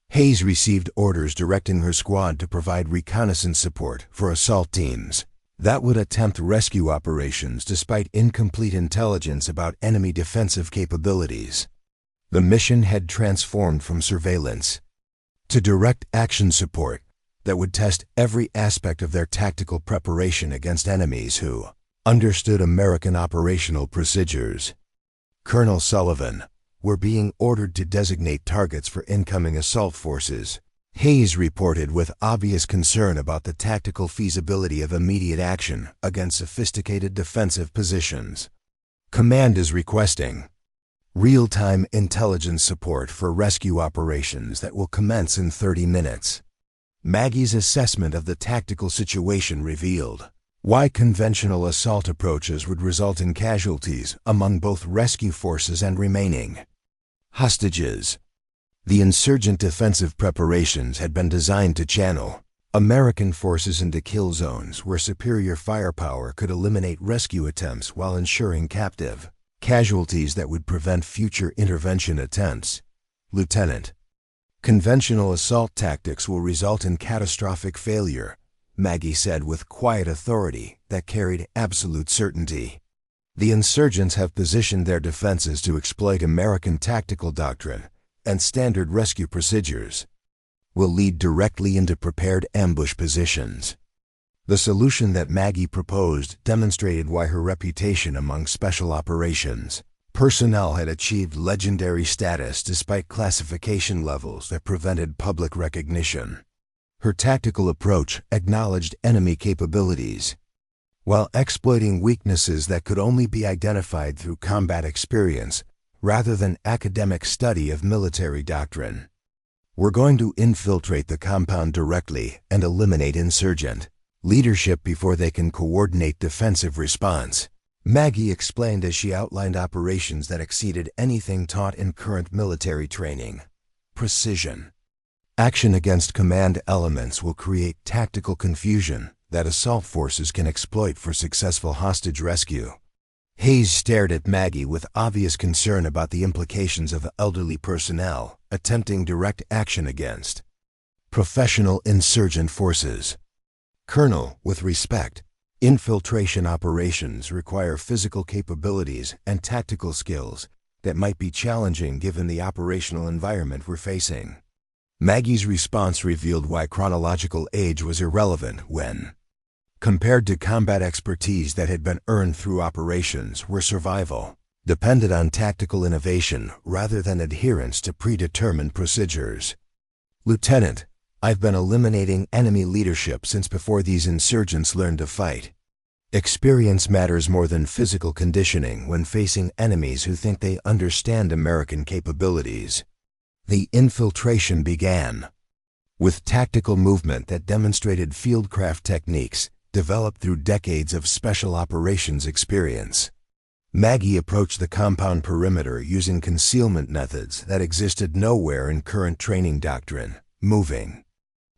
Hayes received orders directing her squad to provide reconnaissance support for assault teams that would attempt rescue operations despite incomplete intelligence about enemy defensive capabilities. The mission had transformed from surveillance to direct action support that would test every aspect of their tactical preparation against enemies who understood American operational procedures. Colonel Sullivan were being ordered to designate targets for incoming assault forces. Hayes reported with obvious concern about the tactical feasibility of immediate action against sophisticated defensive positions. Command is requesting real-time intelligence support for rescue operations that will commence in 30 minutes. Maggie's assessment of the tactical situation revealed why conventional assault approaches would result in casualties among both rescue forces and remaining hostages. The insurgent defensive preparations had been designed to channel American forces into kill zones where superior firepower could eliminate rescue attempts while ensuring captive casualties that would prevent future intervention attempts. Lieutenant, conventional assault tactics will result in catastrophic failure, Maggie said with quiet authority that carried absolute certainty. The insurgents have positioned their defenses to exploit American tactical doctrine and standard rescue procedures. Will lead directly into prepared ambush positions. The solution that Maggie proposed demonstrated why her reputation among special operations personnel had achieved legendary status despite classification levels that prevented public recognition. Her tactical approach acknowledged enemy capabilities, while exploiting weaknesses that could only be identified through combat experience rather than academic study of military doctrine. We're going to infiltrate the compound directly and eliminate insurgent leadership before they can coordinate defensive response, Maggie explained as she outlined operations that exceeded anything taught in current military training. Precision. Action against command elements will create tactical confusion that assault forces can exploit for successful hostage rescue. Hayes stared at Maggie with obvious concern about the implications of elderly personnel attempting direct action against professional insurgent forces. Colonel, with respect, infiltration operations require physical capabilities and tactical skills that might be challenging given the operational environment we're facing. Maggie's response revealed why chronological age was irrelevant when compared to combat expertise that had been earned through operations where survival depended on tactical innovation rather than adherence to predetermined procedures. Lieutenant, I've been eliminating enemy leadership since before these insurgents learned to fight. Experience matters more than physical conditioning when facing enemies who think they understand American capabilities. The infiltration began with tactical movement that demonstrated fieldcraft techniques developed through decades of special operations experience. Maggie approached the compound perimeter using concealment methods that existed nowhere in current training doctrine, moving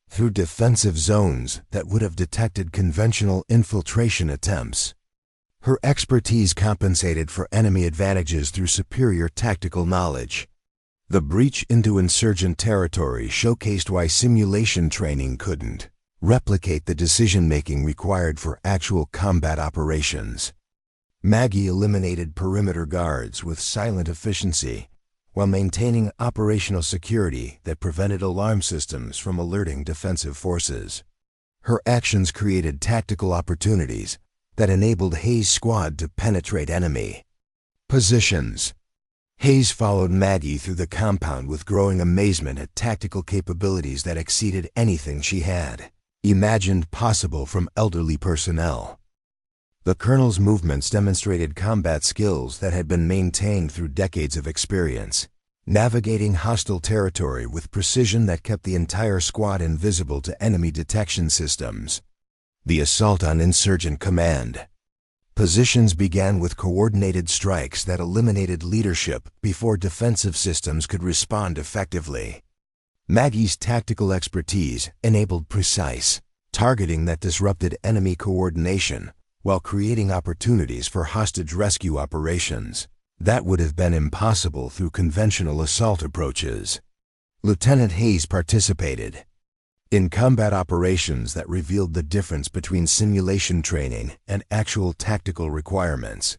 through defensive zones that would have detected conventional infiltration attempts. Her expertise compensated for enemy advantages through superior tactical knowledge. The breach into insurgent territory showcased why simulation training couldn't replicate the decision-making required for actual combat operations. Maggie eliminated perimeter guards with silent efficiency while maintaining operational security that prevented alarm systems from alerting defensive forces. Her actions created tactical opportunities that enabled Hayes' squad to penetrate enemy positions. Hayes followed Maggie through the compound with growing amazement at tactical capabilities that exceeded anything she had imagined possible from elderly personnel. The colonel's movements demonstrated combat skills that had been maintained through decades of experience, navigating hostile territory with precision that kept the entire squad invisible to enemy detection systems. The assault on insurgent command positions began with coordinated strikes that eliminated leadership before defensive systems could respond effectively. Maggie's tactical expertise enabled precise targeting that disrupted enemy coordination while creating opportunities for hostage rescue operations that would have been impossible through conventional assault approaches. Lieutenant Hayes participated in combat operations that revealed the difference between simulation training and actual tactical requirements.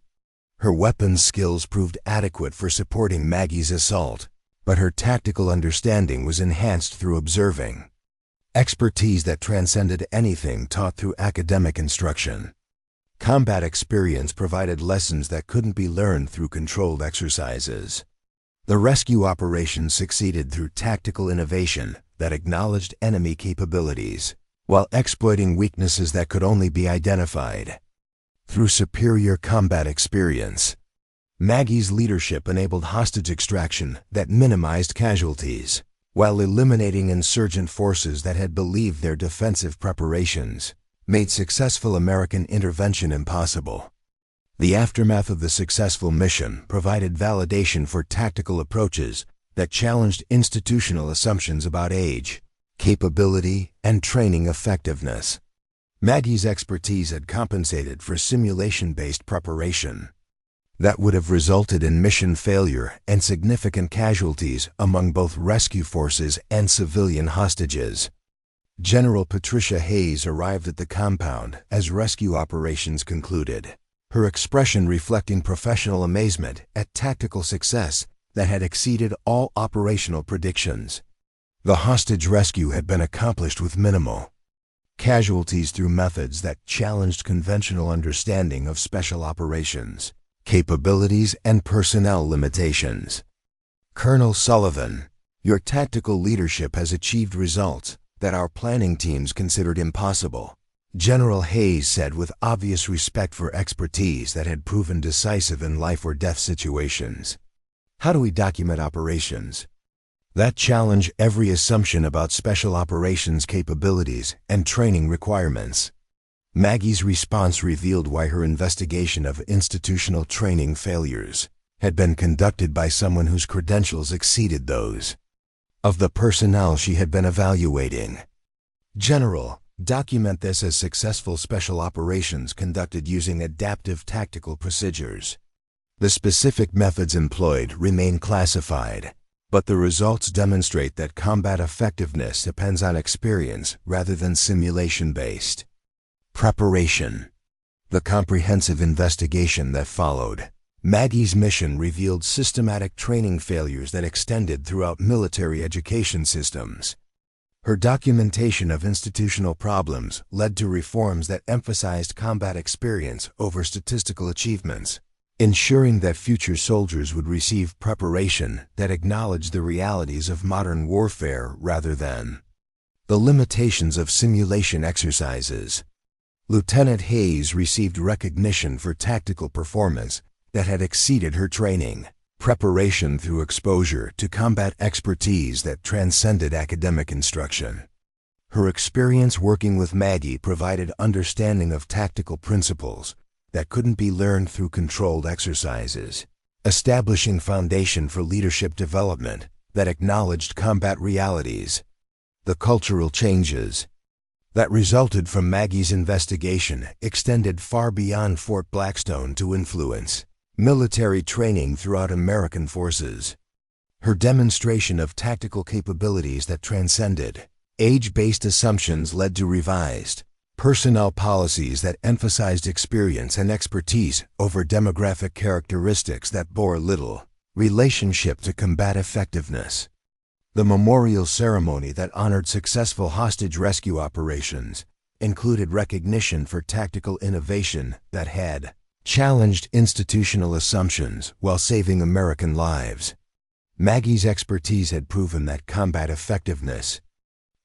Her weapons skills proved adequate for supporting Maggie's assault, but her tactical understanding was enhanced through observing expertise that transcended anything taught through academic instruction. Combat experience provided lessons that couldn't be learned through controlled exercises. The rescue operation succeeded through tactical innovation that acknowledged enemy capabilities, while exploiting weaknesses that could only be identified through superior combat experience. Maggie's leadership enabled hostage extraction that minimized casualties, while eliminating insurgent forces that had believed their defensive preparations made successful American intervention impossible. The aftermath of the successful mission provided validation for tactical approaches that challenged institutional assumptions about age, capability, and training effectiveness. Maggie's expertise had compensated for simulation-based preparation that would have resulted in mission failure and significant casualties among both rescue forces and civilian hostages. General Patricia Hayes arrived at the compound as rescue operations concluded, her expression reflecting professional amazement at tactical success that had exceeded all operational predictions. The hostage rescue had been accomplished with minimal casualties through methods that challenged conventional understanding of special operations, capabilities, and personnel limitations. Colonel Sullivan, your tactical leadership has achieved results that our planning teams considered impossible, General Hayes said with obvious respect for expertise that had proven decisive in life or death situations. How do we document operations that challenge every assumption about special operations capabilities and training requirements? Maggie's response revealed why her investigation of institutional training failures had been conducted by someone whose credentials exceeded those of the personnel she had been evaluating. General, document this as successful special operations conducted using adaptive tactical procedures. The specific methods employed remain classified, but the results demonstrate that combat effectiveness depends on experience rather than simulation-based preparation. The comprehensive investigation that followed Maggie's mission revealed systematic training failures that extended throughout military education systems. Her documentation of institutional problems led to reforms that emphasized combat experience over statistical achievements, ensuring that future soldiers would receive preparation that acknowledged the realities of modern warfare rather than the limitations of simulation exercises. Lieutenant Hayes received recognition for tactical performance that had exceeded her training, preparation through exposure to combat expertise that transcended academic instruction. Her experience working with Maggie provided understanding of tactical principles that couldn't be learned through controlled exercises, establishing foundation for leadership development that acknowledged combat realities. The cultural changes that resulted from Maggie's investigation extended far beyond Fort Blackstone to influence military training throughout American forces. Her demonstration of tactical capabilities that transcended age-based assumptions led to revised personnel policies that emphasized experience and expertise over demographic characteristics that bore little relationship to combat effectiveness. The memorial ceremony that honored successful hostage rescue operations included recognition for tactical innovation that had challenged institutional assumptions while saving American lives. Maggie's expertise had proven that combat effectiveness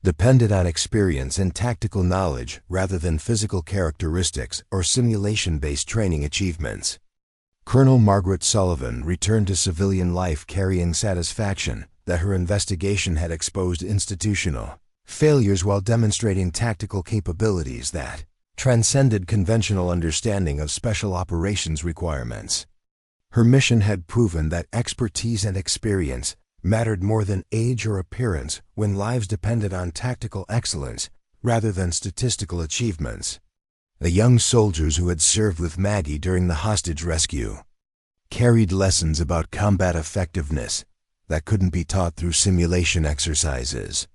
depended on experience and tactical knowledge rather than physical characteristics or simulation-based training achievements. Colonel Margaret Sullivan returned to civilian life carrying satisfaction that her investigation had exposed institutional failures while demonstrating tactical capabilities that transcended conventional understanding of special operations requirements. Her mission had proven that expertise and experience mattered more than age or appearance when lives depended on tactical excellence rather than statistical achievements. The young soldiers who had served with Maggie during the hostage rescue carried lessons about combat effectiveness that couldn't be taught through simulation exercises.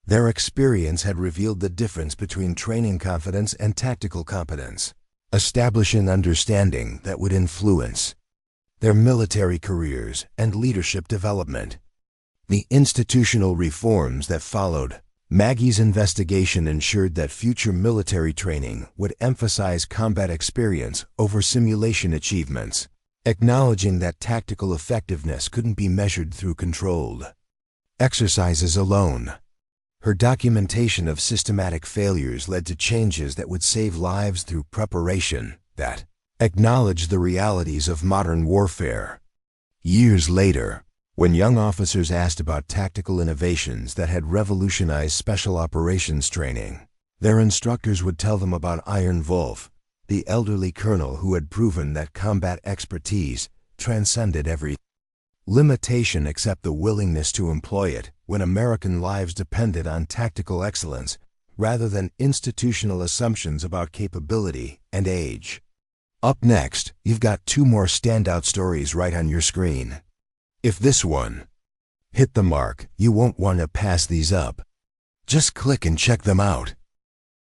Their experience had revealed the difference between training competence and tactical competence, establishing understanding that would influence their military careers and leadership development. The institutional reforms that followed Maggie's investigation ensured that future military training would emphasize combat experience over simulation achievements, acknowledging that tactical effectiveness couldn't be measured through controlled exercises alone. Her documentation of systematic failures led to changes that would save lives through preparation that acknowledged the realities of modern warfare. Years later, when young officers asked about tactical innovations that had revolutionized special operations training, their instructors would tell them about Iron Wolf, the elderly colonel who had proven that combat expertise transcended every limitation except the willingness to employ it when American lives depended on tactical excellence rather than institutional assumptions about capability and age. Up next, you've got two more standout stories right on your screen. If this one hit the mark, you won't want to pass these up. Just click and check them out.